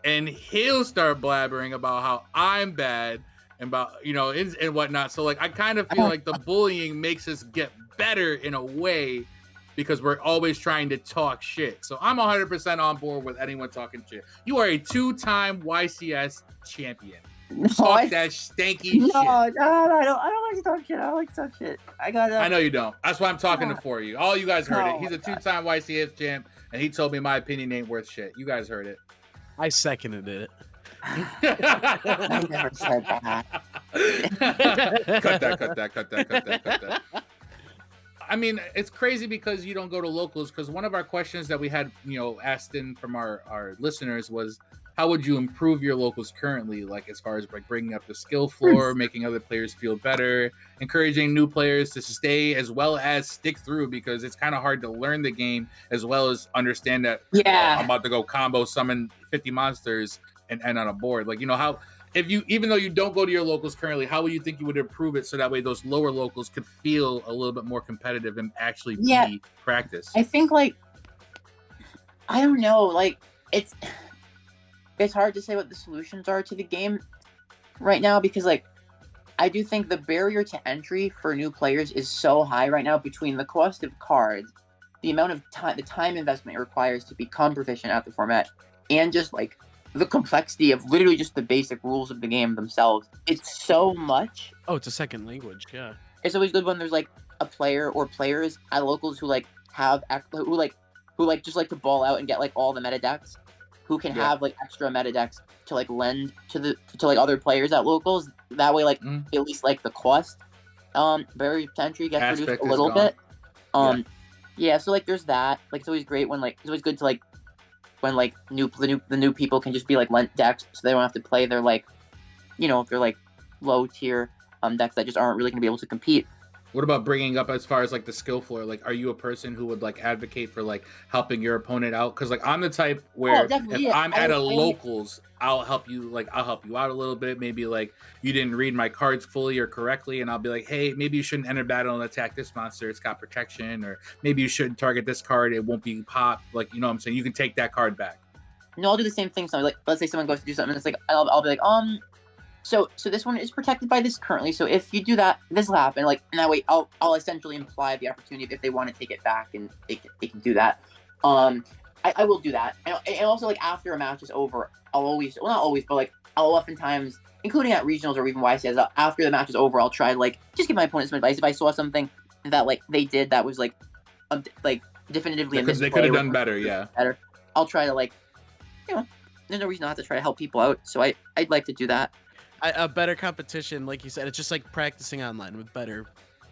and he'll start blabbering about how I'm bad and about, you know, and whatnot. So like, I kind of feel like the bullying makes us get better in a way because we're always trying to talk shit. So I'm 100% on board with anyone talking shit. You are a 2-time YCS champion. Talk that stanky shit. No, I don't like to talk shit. I don't like to talk shit. I know you don't. That's why I'm talking for you. All you guys heard it. He's a 2-time YCS champ, and he told me my opinion ain't worth shit. You guys heard it. I seconded it. I never said that. Cut that. I mean, it's crazy because you don't go to locals, because one of our questions that we had, you know, asked in from our listeners was, how would you improve your locals currently? Like, as far as like bringing up the skill floor, making other players feel better, encouraging new players to stay as well as stick through, because it's kind of hard to learn the game as well as understand that I'm about to go combo summon 50 monsters and end on a board. Like, you know, how, even though you don't go to your locals currently, how would you think you would improve it so that way those lower locals could feel a little bit more competitive and actually be practice? I think, like, I don't know, like, it's hard to say what the solutions are to the game right now, because, like, I do think the barrier to entry for new players is so high right now between the cost of cards, the amount of time, the time investment it requires to become proficient at the format, and just, like, the complexity of literally just the basic rules of the game themselves. It's so much. Oh, it's a second language, yeah. It's always good when there's like a player or players at locals who like have who just like to ball out and get like all the meta decks, who can have like extra meta decks to like lend to like other players at locals. That way, like at least like the cost barrier to entry gets reduced a little bit. So like there's that. Like it's always great when like it's always good to like when like the new people can just be like lent decks, so they don't have to play their like, you know, if they're like low tier decks that just aren't really gonna be able to compete. What about bringing up as far as like the skill floor? Like, are you a person who would like advocate for like helping your opponent out? Because like I'm the type where if I'm at a locals, I'll help you out a little bit. Maybe like you didn't read my cards fully or correctly, and I'll be like, hey, maybe you shouldn't enter battle and attack this monster. It's got protection, or maybe you shouldn't target this card. It won't be popped. Like, you know what I'm saying? You can take that card back. No, I'll do the same thing. So like, let's say someone goes to do something, and it's like I'll be like, So this one is protected by this currently. So if you do that, this will happen. Like, and that way, I'll essentially imply the opportunity if they want to take it back, and they can do that. I will do that. And also, like, after a match is over, I'll always, well, not always, but like I'll oftentimes, including at regionals or even YCS, after the match is over, I'll try to like just give my opponent some advice if I saw something that like they did that was like definitively a misplay. They could have done better. Yeah. Better. I'll try to like, you know, there's no reason not to try to help people out. So I'd like to do that. A better competition, like you said, it's just like practicing online with better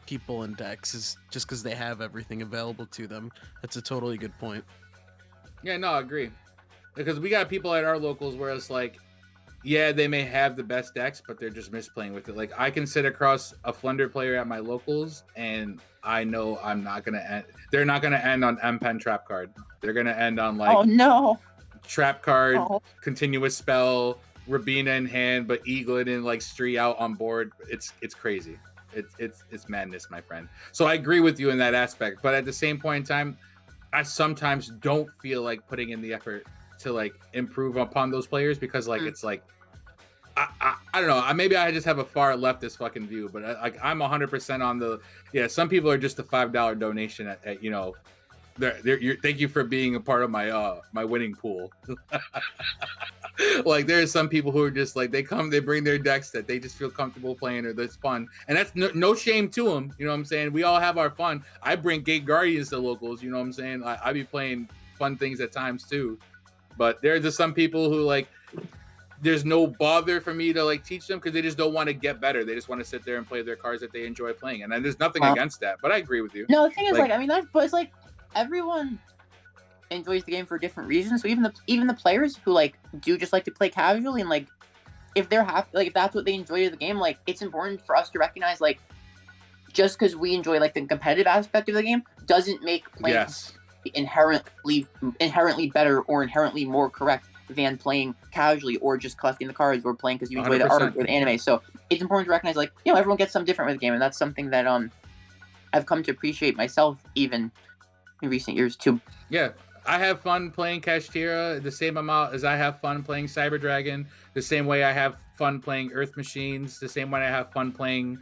people and decks, is just because they have everything available to them. That's a totally good point. Yeah, no, I agree. because we got people at our locals where it's like, yeah, they may have the best decks, but they're just misplaying with it. Like I can sit across a Flunder player at my locals, and I know I'm not gonna end. They're not gonna end on M-Pen Trap card. They're gonna end on like Oh no! Trap card, Oh. Continuous Spell, Rabina in hand, but Eaglet and like Stree out on board. It's crazy. It's madness, my friend. So I agree with you in that aspect, but at the same point in time, I sometimes don't feel like putting in the effort to like improve upon those players because like it's like I don't know. Maybe I just have a far leftist fucking view, but I'm 100% on the Some people are just a $5 donation at you know. Thank you for being a part of my my winning pool. Like there's some people who are just like they bring their decks that they just feel comfortable playing or that's fun, and that's no shame to them. You know what I'm saying? We all have our fun. I bring Gate Guardians to locals. You know what I'm saying? I be playing fun things at times too, but there's just some people who like there's no bother for me to like teach them because they just don't want to get better. They just want to sit there and play their cards that they enjoy playing, and there's nothing against that. But I agree with you. No, the thing is like I mean but it's like everyone enjoys the game for different reasons. So even the players who like do just like to play casually and like if they're happy, like if that's what they enjoy of the game, like it's important for us to recognize like just because we enjoy like the competitive aspect of the game doesn't make playing inherently better or inherently more correct than playing casually or just collecting the cards or playing because you enjoy 100%. The art or the anime. So it's important to recognize like everyone gets something different with the game, and that's something that I've come to appreciate myself even in recent years too. Yeah. I have fun playing Kashtira the same amount as I have fun playing Cyber Dragon, the same way I have fun playing Earth Machines, the same way I have fun playing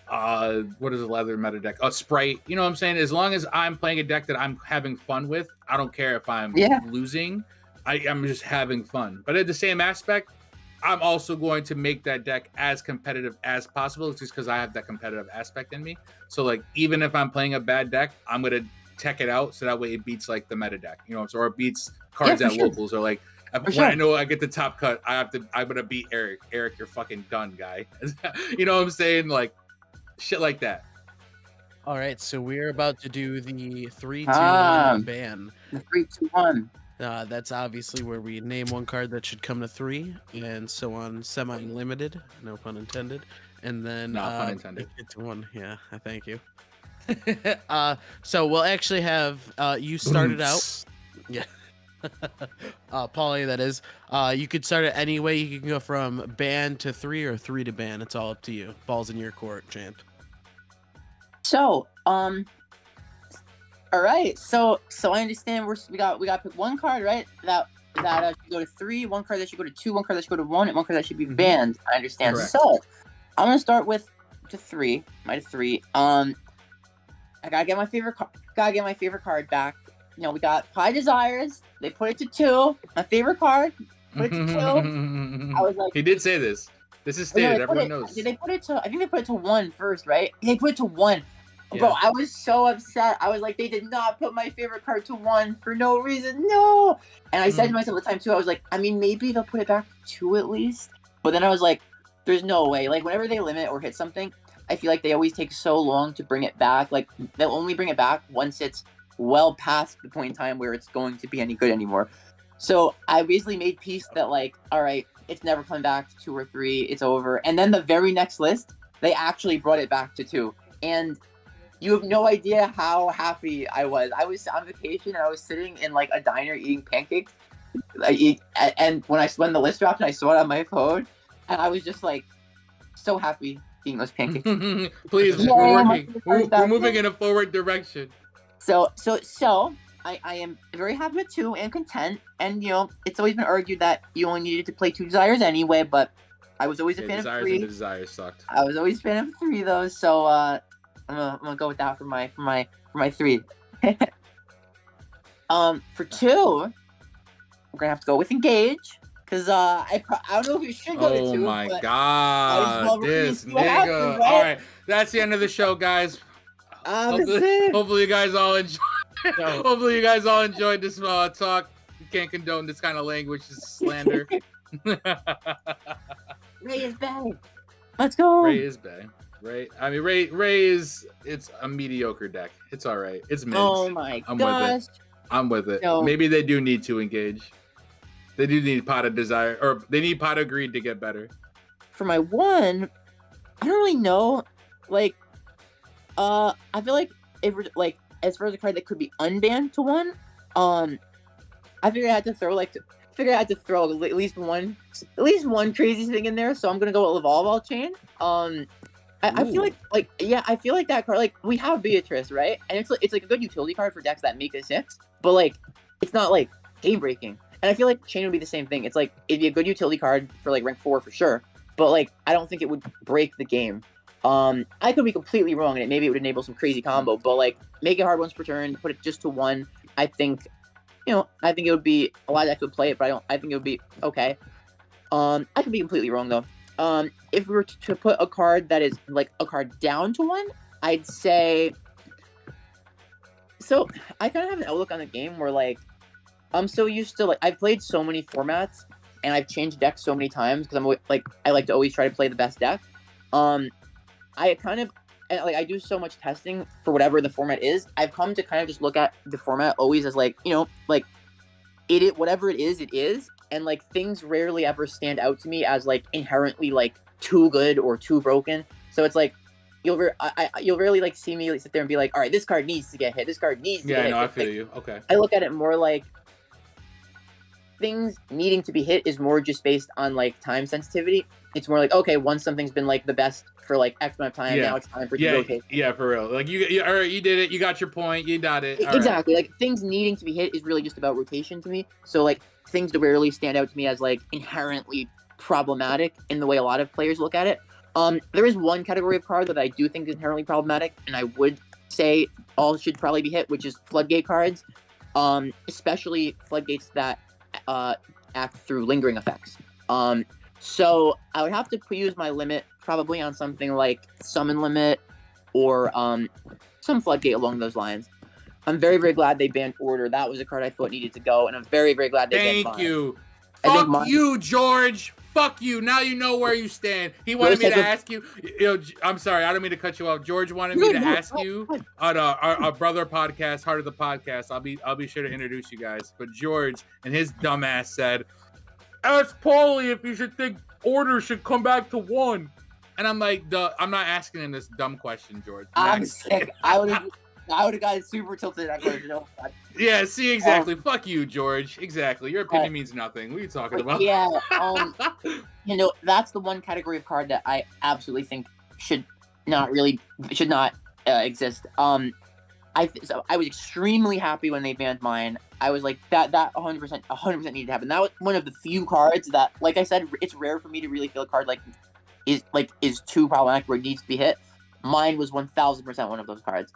what is the leather meta deck? Sprite. You know what I'm saying? As long as I'm playing a deck that I'm having fun with, I don't care if I'm losing. I'm just having fun. But at the same aspect, I'm also going to make that deck as competitive as possible just because I have that competitive aspect in me. So like even if I'm playing a bad deck, I'm gonna tech it out so that way it beats like the meta deck, or it beats cards at locals, or like when I know I get the top cut, I'm gonna beat Eric. Eric, you're fucking done, guy. You know what I'm saying? Like shit like that. All right, so we're about to do the 3, 2, 1 ban. The 3, 2, 1. That's obviously where we name one card that should come to 3, and so on semi-limited, no pun intended, and then no pun intended. Get to 1. Yeah, thank you. So we'll actually have you started out. Yeah. Paulie, that is. You could start it any way. You can go from ban to 3 or 3 to ban. It's all up to you. Ball's in your court, champ. So, all right. So I understand we got to pick one card, right? That should go to 3, one card that should go to 2, one card that should go to 1, and one card that should be banned. I understand. Correct. So I'm gonna start with to 3. My 3. I gotta get my favorite card back. We got High Desires. They put it to 2. My favorite card. Put it to 2. I was like, he did say this. This is stated. Everyone knows. Did they put it to? I think they put it to 1 first, right? They put it to 1. Yeah. Bro, I was so upset. I was like, they did not put my favorite card to 1 for no reason. No. And I said to myself at the time too, I was like, I mean, maybe they'll put it back to 2 at least. But then I was like, there's no way. Like whenever they limit or hit something, I feel like they always take so long to bring it back. Like they'll only bring it back once it's well past the point in time where it's going to be any good anymore. So I basically made peace that like, all right, it's never coming back to 2 or 3. It's over. And then the very next list, they actually brought it back to 2. And you have no idea how happy I was. I was on vacation and I was sitting in like a diner eating pancakes. And when the list dropped and I saw it on my phone, and I was just like so happy eating those pancakes. Please, we're working. We're moving in a forward direction. So I am very happy with 2 and content. And it's always been argued that you only needed to play 2 Desires anyway, but I was always a fan of 3. The Desires sucked. I was always a fan of 3 though, so I'm gonna go with that for my 3. For 2, we're gonna have to go with Engage. Because I don't know if you should go to 2. Oh my god, this nigga. Happens, right? All right, that's the end of the show, guys. Hopefully you guys all enjoy. Hopefully you guys all enjoyed this talk. You can't condone this kind of language. This is slander. Ray is back. Let's go. Ray is back. Ray. I mean, Ray is. It's a mediocre deck. It's all right. It's mid. Oh my gosh. I'm with it. No. Maybe they do need to engage. They do need pot of desire, or they need pot of greed to get better. For my 1, I don't really know. Like, I feel like if we're like as far as a card that could be unbanned to 1, I figured I had to throw at least one crazy thing in there. So I'm gonna go with Evolve All Chain. I feel I feel like that card, like, we have Beatrice, right? And it's like a good utility card for decks that make a 6, but like it's not like game breaking. And I feel like Chain would be the same thing. It's like it'd be a good utility card for like rank 4 for sure, but like I don't think it would break the game. I could be completely wrong, and maybe it would enable some crazy combo, but like make it hard once per turn, put it just to 1. I think it would be a lot of decks would play it, but I think it would be okay. I could be completely wrong though. If we were to put a card that is like a card down to 1, I'd say. So I kind of have an outlook on the game where like I'm so used to, like, I've played so many formats and I've changed decks so many times because I like to always try to play the best deck. I kind of like I do so much testing for whatever the format is. I've come to kind of just look at the format always as like, like whatever it is, and like things rarely ever stand out to me as like inherently like too good or too broken. So it's like you'll rarely like see me like sit there and be like, all right, this card needs to get hit. This card needs to get hit. Yeah, no, I feel you. Okay. I look at it more like things needing to be hit is more just based on like time sensitivity. It's more like, okay, once something's been like the best for like X amount of time, now it's time for it to rotate. Yeah, for real. Like you all right, you did it. You got your point. You got it. All exactly. Right. Like things needing to be hit is really just about rotation to me. So like things rarely stand out to me as like inherently problematic in the way a lot of players look at it. There is one category of card that I do think is inherently problematic, and I would say all should probably be hit, which is floodgate cards, especially floodgates that act through lingering effects. So I would have to use my limit probably on something like Summon Limit or some floodgate along those lines. I'm very, very glad they banned Order. That was a card I thought needed to go, and I'm very, very glad they banned Mine. Thank you. Fuck you, George. Fuck you. Now you know where you stand. He wanted me to ask you. I'm sorry. I don't mean to cut you off. George wanted me to ask you on our brother podcast, Heart of the Podcast. I'll be sure to introduce you guys. But George and his dumbass said, "Ask Paulie if you should think Order should come back to 1." And I'm like, I'm not asking him this dumb question, George. I'm sick. I would have gotten super tilted at that question. Oh, yeah, see, exactly. Fuck you, George. Exactly. Your opinion means nothing. What are you talking about? Yeah, that's the one category of card that I absolutely think should not exist. I was extremely happy when they banned Mine. I was like, that 100% needed to happen. That was one of the few cards that, like I said, it's rare for me to really feel a card is too problematic where it needs to be hit. Mine was 1000% one of those cards.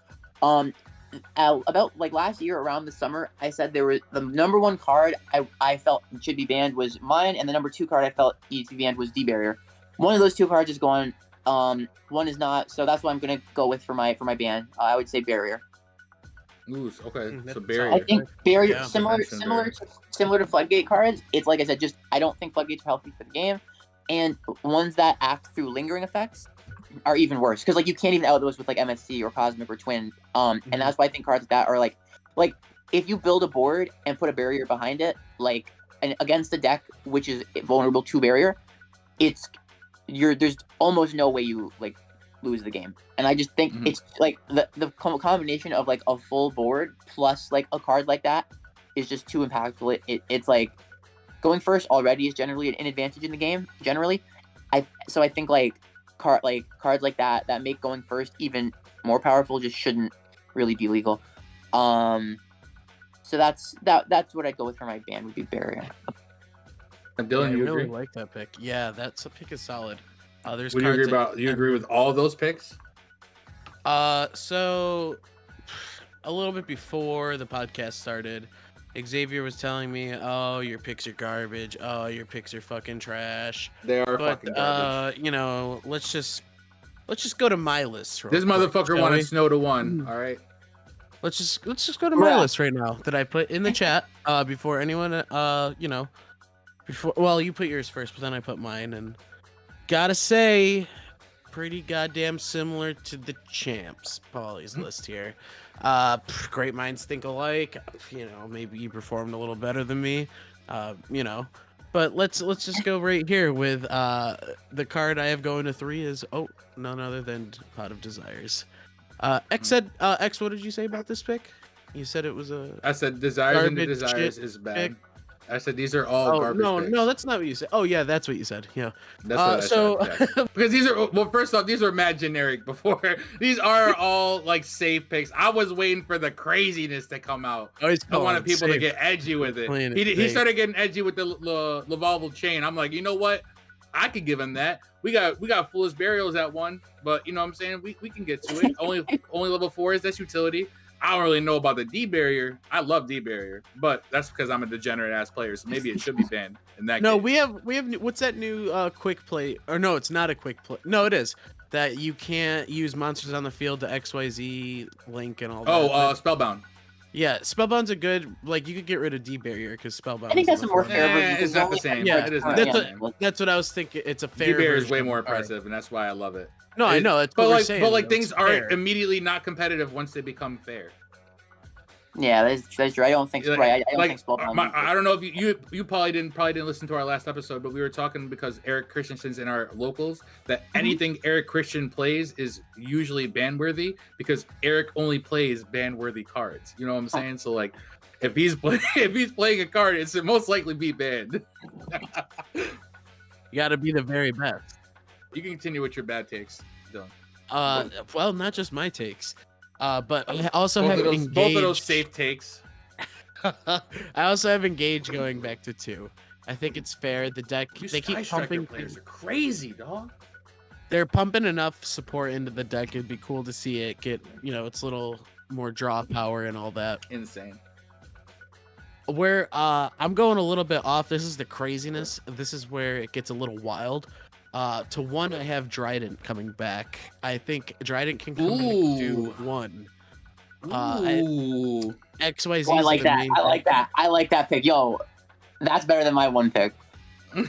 About like last year around the summer, I said there was the number 1 card I felt should be banned was Mine, and the number 2 card I felt needed to be banned was D-Barrier. One of those 2 cards is gone. One is not, so that's what I'm gonna go with for my ban. I would say Barrier. Ooh, okay. So Barrier. I think Barrier, similar to Floodgate cards. It's like I said, just I don't think Floodgates are healthy for the game, and ones that act through lingering effects are even worse because like you can't even out those with like MSC or Cosmic or Twin. And that's why I think cards like that are like if you build a board and put a barrier behind it, like and against a deck which is vulnerable to barrier, there's almost no way you like lose the game. And I just think it's like the combination of like a full board plus like a card like that is just too impactful. It's like going first already is generally an advantage in the game generally. I think like cards like that make going first even more powerful just shouldn't really be legal. So that's what I'd go with for my ban would be Barrier. Dylan, I you really agree? like that pick. Yeah, that's a pick is solid. There's What do you agree about? You agree with all those picks? So a little bit before the podcast started, Xavier was telling me, "Oh, your picks are garbage. Oh, your picks are fucking trash." They are fucking garbage. Let's just go to my list. This motherfucker wanted Snow to 1. All right. Let's just go to my list right now that I put in the chat before anyone well, you put yours first, but then I put mine, and gotta say, pretty goddamn similar to the champs. Paulie's list here. Great minds think alike. Maybe you performed a little better than me. You know, but let's just go right here with the card I have going to 3 is none other than Pot of Desires. X said X, what did you say about this pick? You said it was I said Desires into garbage Desires shit is bad. pick. I said these are all garbage picks. No, that's not what you said. Oh yeah, that's what you said. Yeah. That's what I said. Yeah. Because these are, well, first off, these are mad generic before. These are all like safe picks. I was waiting for the craziness to come out. I wanted people to get edgy with it. He started getting edgy with the Lavalval chain. I'm like, you know what? I could give him that. We got Foolish Burials at 1, but you know what I'm saying? We can get to it. Only level 4 is that's utility. I don't really know about the D barrier. I love D barrier, but that's because I'm a degenerate ass player, so maybe it should be banned in that No, case. we have what's that new quick play? Or no, it's not a quick play. No, it is. That you can't use monsters on the field to XYZ link and all that. Oh, Spellbound. Yeah, Spellbound's a good, like, you could get rid of D barrier because Spellbound. I think that's a more fair version. It's not the same. Yeah, it is not that's the same. That's what I was thinking. It's a fair. D barrier is way version. more impressive, and that's why I love it. No, I know. That's what we're saying, but though. things It's are fair. immediately not competitive once they become fair. Yeah, that's true. I don't think I don't think Spellbound. I don't know if you probably didn't listen to our last episode, but we were talking because Eric Christensen's in our locals that anything Eric Christian plays is usually ban worthy because Eric only plays ban worthy cards. You know what I'm saying? So like, if he's playing a card, it's most likely be banned. You got to be the very best. You can continue with your bad takes, Dylan. Well, not just my takes. But I also both have of those safe takes. I also have Engage going back to 2. I think it's fair. The deck they keep pumping. Players are crazy, dog. They're pumping enough support into the deck. It'd be cool to see it get, its little more draw power and all that. Insane. Where I'm going a little bit off. This is the craziness. This is where it gets a little wild. To 1, I have Dryden coming back. I think Dryden can come back to 1. XYZ. I like that. I like that. I like that pick. Yo, that's better than my 1 pick. Hey,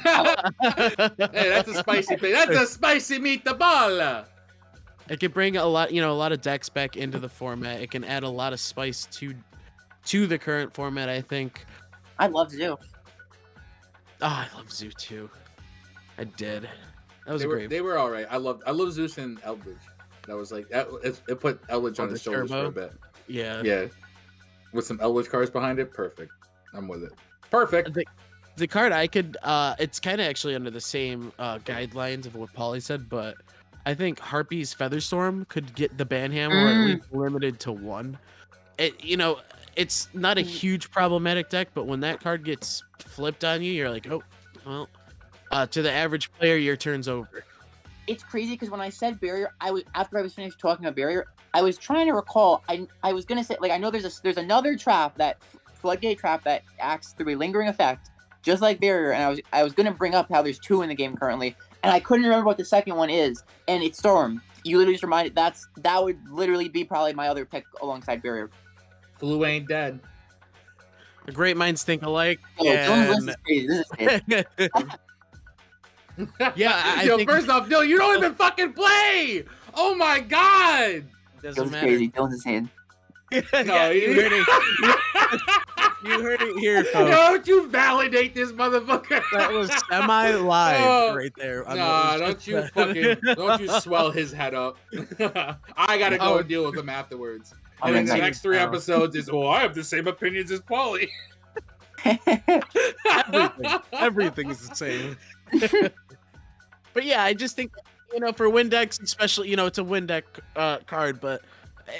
that's a spicy pick. That's a spicy meatball. It can bring a lot of decks back into the format. It can add a lot of spice to the current format, I think. I love Zoo. I love Zoo too. I did. That was great. They were all right. I love Zeus and Eldridge. That was like that. It put Eldridge on his shoulders for a bit. Yeah. Yeah. With some Eldridge cards behind it, perfect. I'm with it. Perfect. The card I could. It's kind of actually under the same guidelines of what Paulie said, but I think Harpy's Featherstorm could get the banham or at least limited to 1. It's not a huge problematic deck, but when that card gets flipped on you, you're like, oh, well. To the average player, your turn's over. It's crazy because when I said barrier, after I was finished talking about barrier, I was trying to recall. I was gonna say, like, I know there's another trap, that floodgate trap that acts through a lingering effect, just like barrier, and I was gonna bring up how there's 2 in the game currently, and I couldn't remember what the second one is, and it's Storm. You literally just reminded that would literally be probably my other pick alongside barrier. Flu ain't dead. The great minds think alike. Yo, Dylan's list is crazy. This is crazy. Yeah, I think... First off, Dylan, you don't even fucking play. Oh my god. Doesn't Dylan's matter. crazy. Dylan's insane. No, you heard it. You heard it here, folks. Don't you validate this motherfucker? That was semi-live right there. Nah, don't you swell his head up. I gotta go and deal with him afterwards. And then the next 3 episodes is, I have the same opinions as Paulie. Everything is the same. But yeah, I just think, for win decks, especially, it's a win deck card, but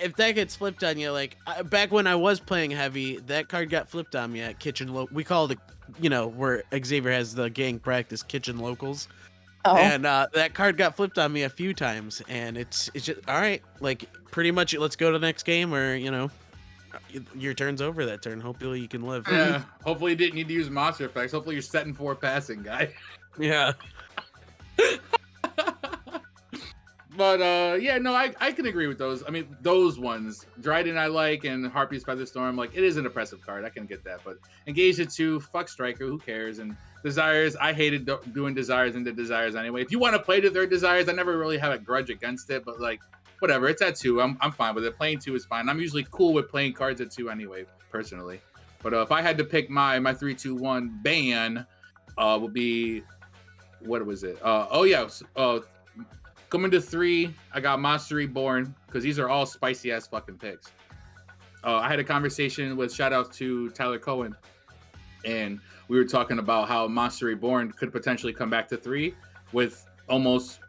if that gets flipped on you, like back when I was playing heavy, that card got flipped on me at kitchen. We call it, where Xavier has the gang practice, kitchen locals. Oh. And that card got flipped on me a few times, and it's just all right. Like pretty much, let's go to the next game, or your turn's over that turn. Hopefully you can live. Yeah. Hopefully you didn't need to use monster effects. Hopefully you're setting 4 passing, guy. Yeah. But I can agree with those. I mean, those ones, Dryden I like, and Harpy's Featherstorm, like, it is an impressive card. I can get that. But Engage it 2, fuck Striker, who cares? And Desires, I hated doing Desires into Desires anyway. If you want to play the 3rd Desires, I never really have a grudge against it, but like, whatever, it's at 2. I'm fine with it. Playing 2 is fine. I'm usually cool with playing cards at 2 anyway, personally. But if I had to pick my 3-2-1 ban, would be, what was it? Coming to 3, I got Monster Reborn, because these are all spicy ass fucking picks. I had a conversation with shout out to Tyler Cohen, and we were talking about how Monster Reborn could potentially come back to 3 with almost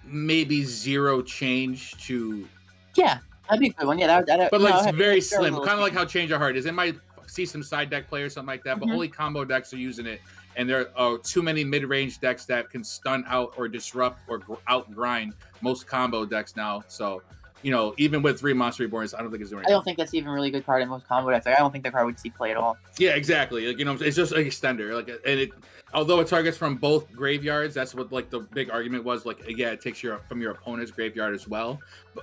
maybe 0 change to. Yeah, that'd be a good one. Yeah, but like it's very slim, kind of like how Change of Heart is. It might see some side deck play or something like that, but only combo decks are using it, and there are too many mid-range decks that can stun out or disrupt or out grind most combo decks now. So, even with 3 Monster Reborns, I don't think it's doing anything. I don't think that's even a really good card in most combo decks. Like, I don't think that card would see play at all. Yeah, exactly. Like, it's just an extender. Like, and it, although it targets from both graveyards, that's what like the big argument was. Like, yeah, it takes from your opponent's graveyard as well,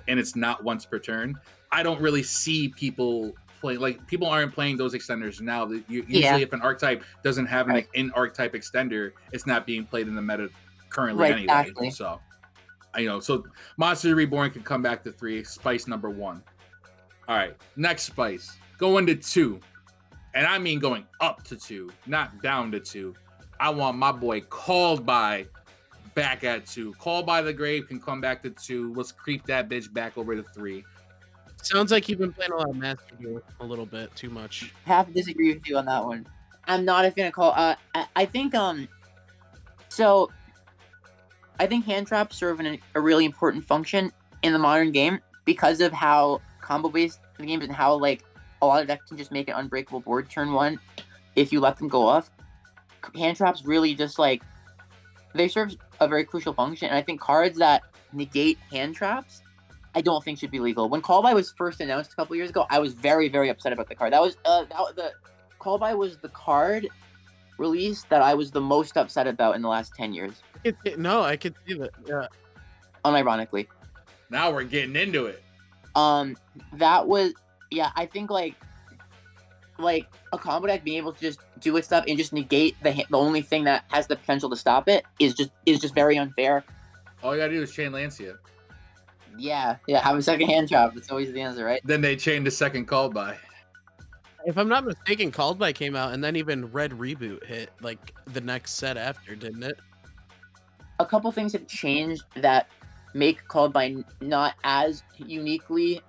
and it's not once per turn. I don't really see people play, like, people aren't playing those extenders now. Usually, if an archetype doesn't have an in-archetype extender, it's not being played in the meta currently anyway. Exactly. So, so Monster Reborn can come back to 3, spice number 1. All right, next spice, going to 2. And I mean going up to 2, not down to 2. I want my boy Called By back at 2. Called By the Grave can come back to 2. Let's creep that bitch back over to 3. Sounds like you've been playing a lot of Master Duel a little bit too much. Have to disagree with you on that one. I'm not a fan of Call. I think so. I think hand traps serve a really important function in the modern game because of how combo based the game is and how like a lot of decks can just make an unbreakable board turn 1 if you let them go off. Hand traps really just like they serve a very crucial function, and I think cards that negate hand traps I don't think should be legal. When Call By was first announced a couple years ago, I was very, very upset about the card. That was the Call By was the card release that I was the most upset about in the last 10 years. I could see that. Yeah. Unironically. Now we're getting into it. That was I think like a combo deck being able to just do its stuff and just negate the only thing that has the potential to stop it is just very unfair. All you gotta do is chain Lancia. Yeah, have a second hand trap. That's always the answer, right? Then they chained the second Called By. If I'm not mistaken, Called By came out and then even Red Reboot hit like the next set after, didn't it? A couple things have changed that make Called By not as uniquely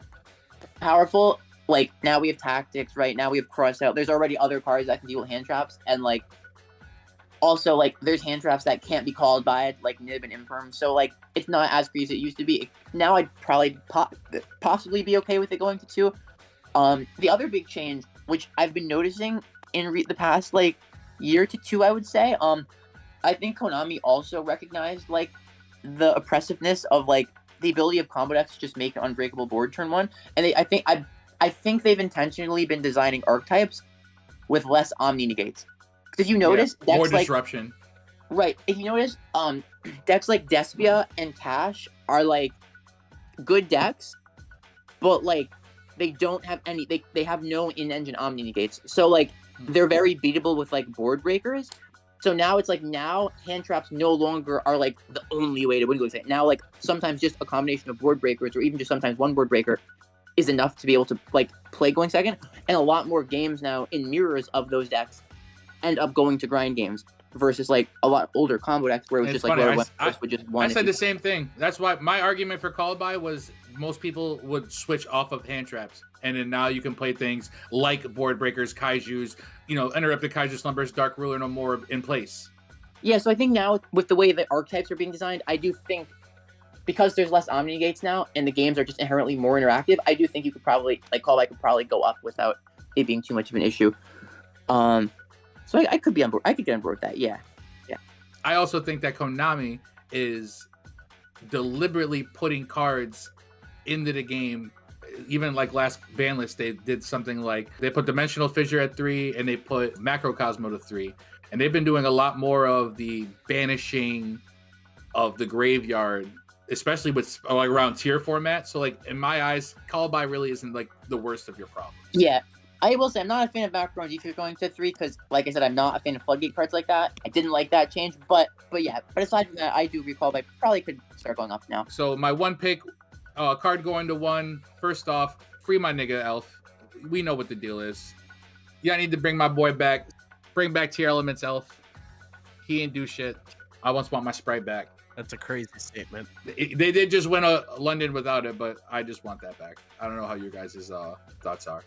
powerful. Like now we have Tactics, right? Now we have Crossout. There's already other cards that can deal with hand traps, and like also like there's hand traps that can't be called by like Nib and Infirm. So like it's not as crazy as it used to be. Now I'd probably possibly be okay with it going to 2. The other big change, which I've been noticing in the past like year to 2, I would say, I think Konami also recognized like the oppressiveness of like the ability of combo decks to just make an unbreakable board turn 1, and I think they've intentionally been designing archetypes with less omni negates. Because if you notice, decks more disruption. Right. If you notice, decks like Despia and Cash are like good decks, but like they don't have any. They have no in-engine omni negates. So like they're very beatable with like board breakers. So now it's like hand traps no longer are like the only way to win. Now like sometimes just a combination of board breakers or even just sometimes one board breaker is enough to be able to like play going second. And a lot more games now in mirrors of those decks end up going to grind games versus like a lot older combo decks where it was just funny. Like I said the same thing. That's why my argument for Called By was most people would switch off of hand traps, and then now you can play things like board breakers, kaijus, interrupted kaiju slumbers, Dark Ruler no more in place. Yeah, so I think now with the way that archetypes are being designed, I do think because there's less omni gates now and the games are just inherently more interactive, I do think you could probably like Call By could probably go up without it being too much of an issue. So I could be on board. I could get on board with that. Yeah. I also think that Konami is deliberately putting cards into the game. Even like last ban list, they did something like they put Dimensional Fissure at 3 and they put Macrocosmo to 3. And they've been doing a lot more of the banishing of the graveyard, especially with like around tier format. So like in my eyes, Call By really isn't like the worst of your problems. Yeah. I will say I'm not a fan of background if you're going to 3 because, like I said, I'm not a fan of floodgate cards like that. I didn't like that change, but aside from that, I do recall I probably could start going up now. So my one pick, card going to 1. First off, free my nigga Elf. We know what the deal is. Yeah, I need to bring my boy back. Bring back Tier Elements Elf. He ain't do shit. I once want my Sprite back. That's a crazy statement. They did just win a London without it, but I just want that back. I don't know how your guys' thoughts are.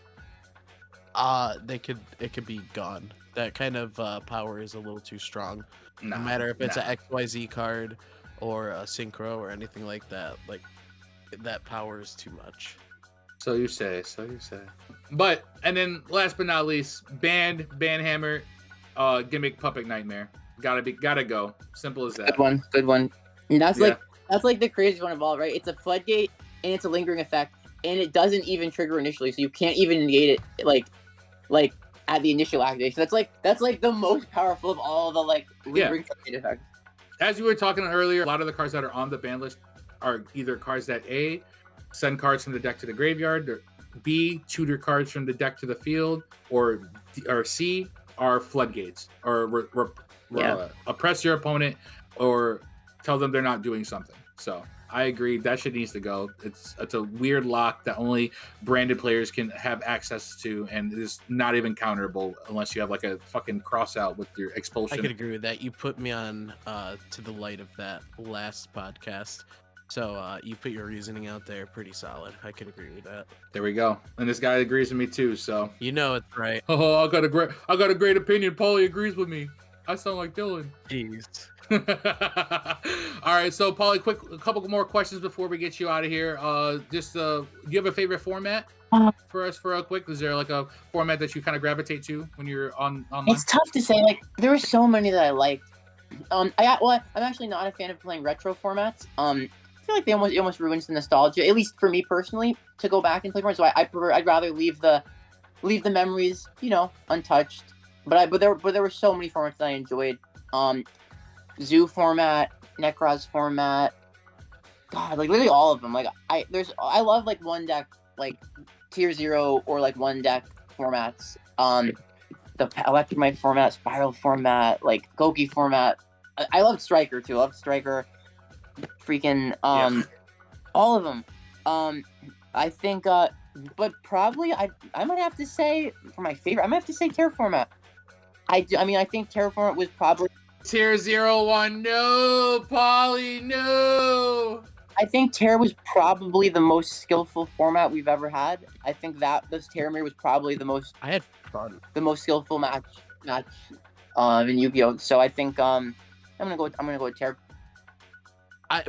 It could be gone. That kind of power is a little too strong. No matter if it's a an XYZ card or a synchro or anything like that. Like that power is too much. So you say. But and then last but not least, Banhammer, gimmick puppet nightmare. Gotta go. Simple as that. Good one. And that's like the craziest one of all, right? It's a floodgate and it's a lingering effect, and it doesn't even trigger initially, so you can't even negate it like at the initial activation. That's like the most powerful of all the like lingering floodgate effects. As you were talking earlier, a lot of the cards that are on the ban list are either cards that A, send cards from the deck to the graveyard, or B, tutor cards from the deck to the field, or C, are floodgates, or oppress your opponent, or tell them they're not doing something. So I agree, that shit needs to go. It's a weird lock that only branded players can have access to, and is not even counterable unless you have like a fucking cross out with your expulsion. I could agree with that. You put me on to the light of that last podcast. So you put your reasoning out there pretty solid. I could agree with that. There we go. And this guy agrees with me too, so you know it's right. Oh, I got a great opinion. Paulie agrees with me. I sound like Dylan. Jeez. All right, so Paulie, a couple more questions before we get you out of here. Do you have a favorite format for us for a quick? Is there like a format that you kind of gravitate to when you're online? It's tough to say. Like there were so many that I liked. I'm actually not a fan of playing retro formats. I feel like it almost ruins the nostalgia, at least for me personally, to go back and play formats. So I'd rather leave the memories, untouched. But there were so many formats that I enjoyed. Zoo format, Necros format. God, like literally all of them. Like I love like one deck, like tier 0 or like one deck formats. The Electromite format, Spiral format, like Goki format. I loved Striker too. I loved Striker. Freaking all of them. I think but probably I might have to say for my favorite, I might have to say Terra format. I think Terra format was probably Tier 01. No, Paulie, no. I think Terra was probably the most skillful format we've ever had. I think that this Terramir was probably the most. I had fun. The most skillful match in Yu-Gi-Oh. So I think I'm gonna go with Terra.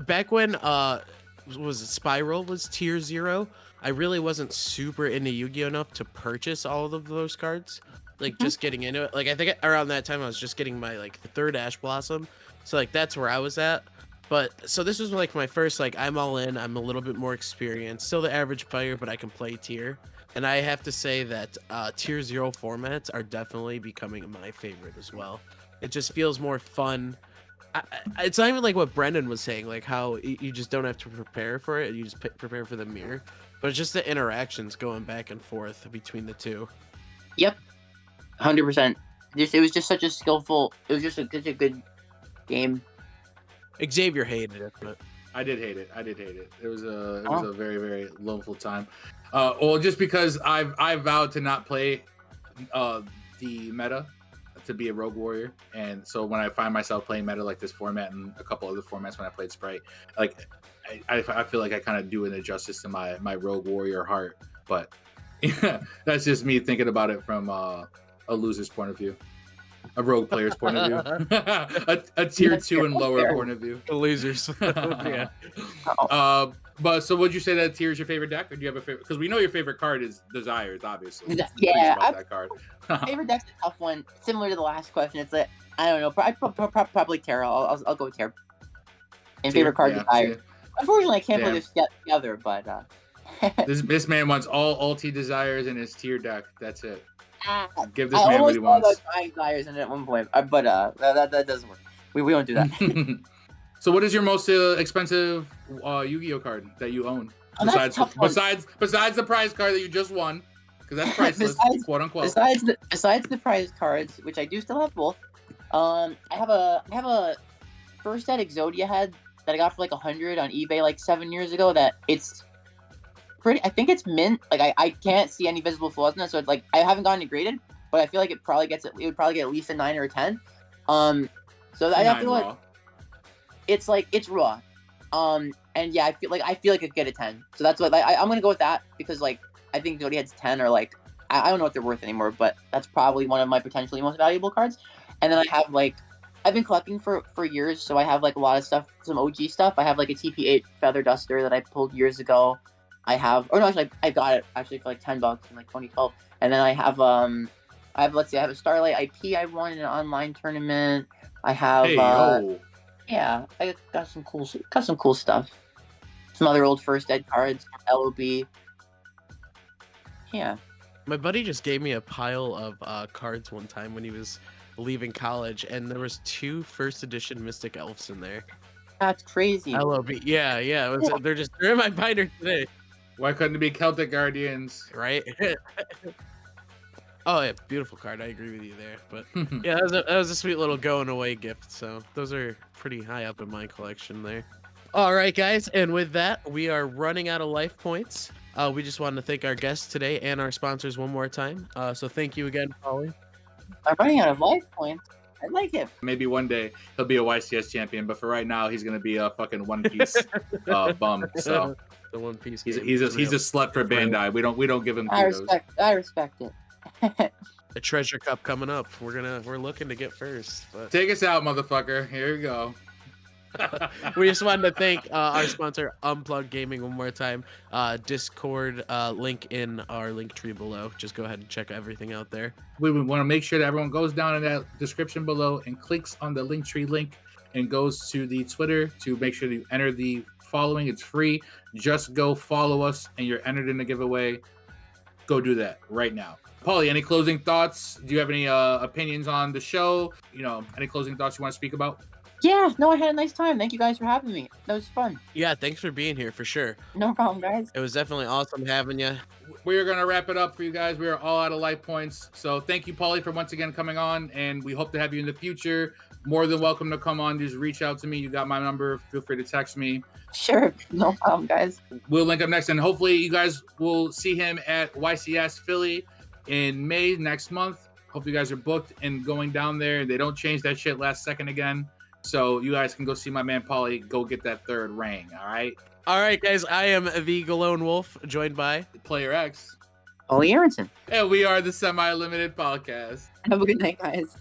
Back when was it Spiral was tier 0, I really wasn't super into Yu-Gi-Oh enough to purchase all of those cards. Like just getting into it. Like I think around that time I was just getting my like the third Ash Blossom. So like that's where I was at. But so this was like my first like I'm all in. I'm a little bit more experienced. Still the average player, but I can play tier. And I have to say that tier 0 formats are definitely becoming my favorite as well. It just feels more fun. It's not even like what Brendan was saying, like how you just don't have to prepare for it. You just prepare for the mirror. But it's just the interactions going back and forth between the two. Yep. 100%. It was just such a skillful. It was just such a good game. Xavier hated it, but I did hate it. It was a very, very loneful time. Well, just because I vowed to not play the meta, to be a rogue warrior, and so when I find myself playing meta like this format and a couple other formats when I played Sprite, like I feel like I kind of do an injustice to my rogue warrior heart. But that's just me thinking about it from a loser's point of view, a rogue player's point of view, a tier 2 and lower point of view. The losers. Yeah. But so would you say that tier is your favorite deck, or do you have a favorite? Because we know your favorite card is Desires, obviously. Yeah, that card. Favorite deck's a tough one. Similar to the last question, it's like I don't know. Probably Terra. I'll go with Terra. And favorite card Desires. Unfortunately, I can't play this together, but this man wants all T Desires in his tier deck. That's it. Give this man what he wants. I almost thought about Desires in it at one point, but that doesn't work. We don't do that. So, what is your most expensive Yu-Gi-Oh card that you own? Besides the prize card that you just won, because that's priceless, quote unquote. Besides the prize cards, which I do still have both. I have a first set Exodia head that I got for like 100 on eBay like 7 years ago. That it's pretty. I think it's mint. Like I can't see any visible flaws in it, so it's like I haven't gotten it graded. but I feel like it would probably get at least a 9 or a 10. So I have to raw. it's raw. And yeah, I feel like it could get a 10. So that's what I'm gonna go with that, because like I think Jody Head's 10 are like, I don't know what they're worth anymore, but that's probably one of my potentially most valuable cards. And then I have like, I've been collecting for years, so I have like a lot of stuff, some OG stuff. I have like a TP8 Feather Duster that I pulled years ago. I got it actually for like $10 in like 2012. And then I have I have a Starlight IP I won in an online tournament. I have yeah, I got some cool stuff. Some other old First Ed cards, LOB. Yeah. My buddy just gave me a pile of cards one time when he was leaving college, and there was 2 first edition Mystic Elves in there. That's crazy. LOB. Yeah. They're in my binder today. Why couldn't it be Celtic Guardians? Right? Oh yeah, beautiful card. I agree with you there. But yeah, that was a sweet little going away gift. So those are pretty high up in my collection there. All right, guys, and with that, we are running out of life points. We just wanted to thank our guests today and our sponsors one more time. So thank you again, Paulie. I'm running out of life points. I like him. Maybe one day he'll be a YCS champion, but for right now, he's gonna be a fucking One Piece bum. So the One Piece. He's a slut for Bandai. We don't give him kudos. I respect it. A treasure cup coming up. We're looking to get first. But Take us out, motherfucker. Here we go. we just wanted to thank our sponsor, Unplugged Gaming, one more time. Discord link in our link tree below. Just go ahead and check everything out there. We want to make sure that everyone goes down in that description below and clicks on the link tree link and goes to the Twitter to make sure you enter the following. It's free. Just go follow us and you're entered in the giveaway. Go do that right now. Paulie, any closing thoughts? Do you have any opinions on the show? Any closing thoughts you want to speak about? Yeah, no, I had a nice time. Thank you guys for having me. That was fun. Yeah, thanks for being here for sure. No problem, guys. It was definitely awesome having you. We're going to wrap it up for you guys. We are all out of life points. So thank you, Paulie, for once again coming on, and we hope to have you in the future. More than welcome to come on. Just reach out to me. You got my number. Feel free to text me. Sure. No problem, guys. We'll link up next, and hopefully you guys will see him at YCS Philly in May next month. Hope you guys are booked and going down there. They don't change that shit last second again. So you guys can go see my man Paulie go get that 3rd ring, all right? All right, guys. I am the Galone Wolf, joined by Player X. Paulie Aronson. And we are the Semi-Limited Podcast. Have a good night, guys.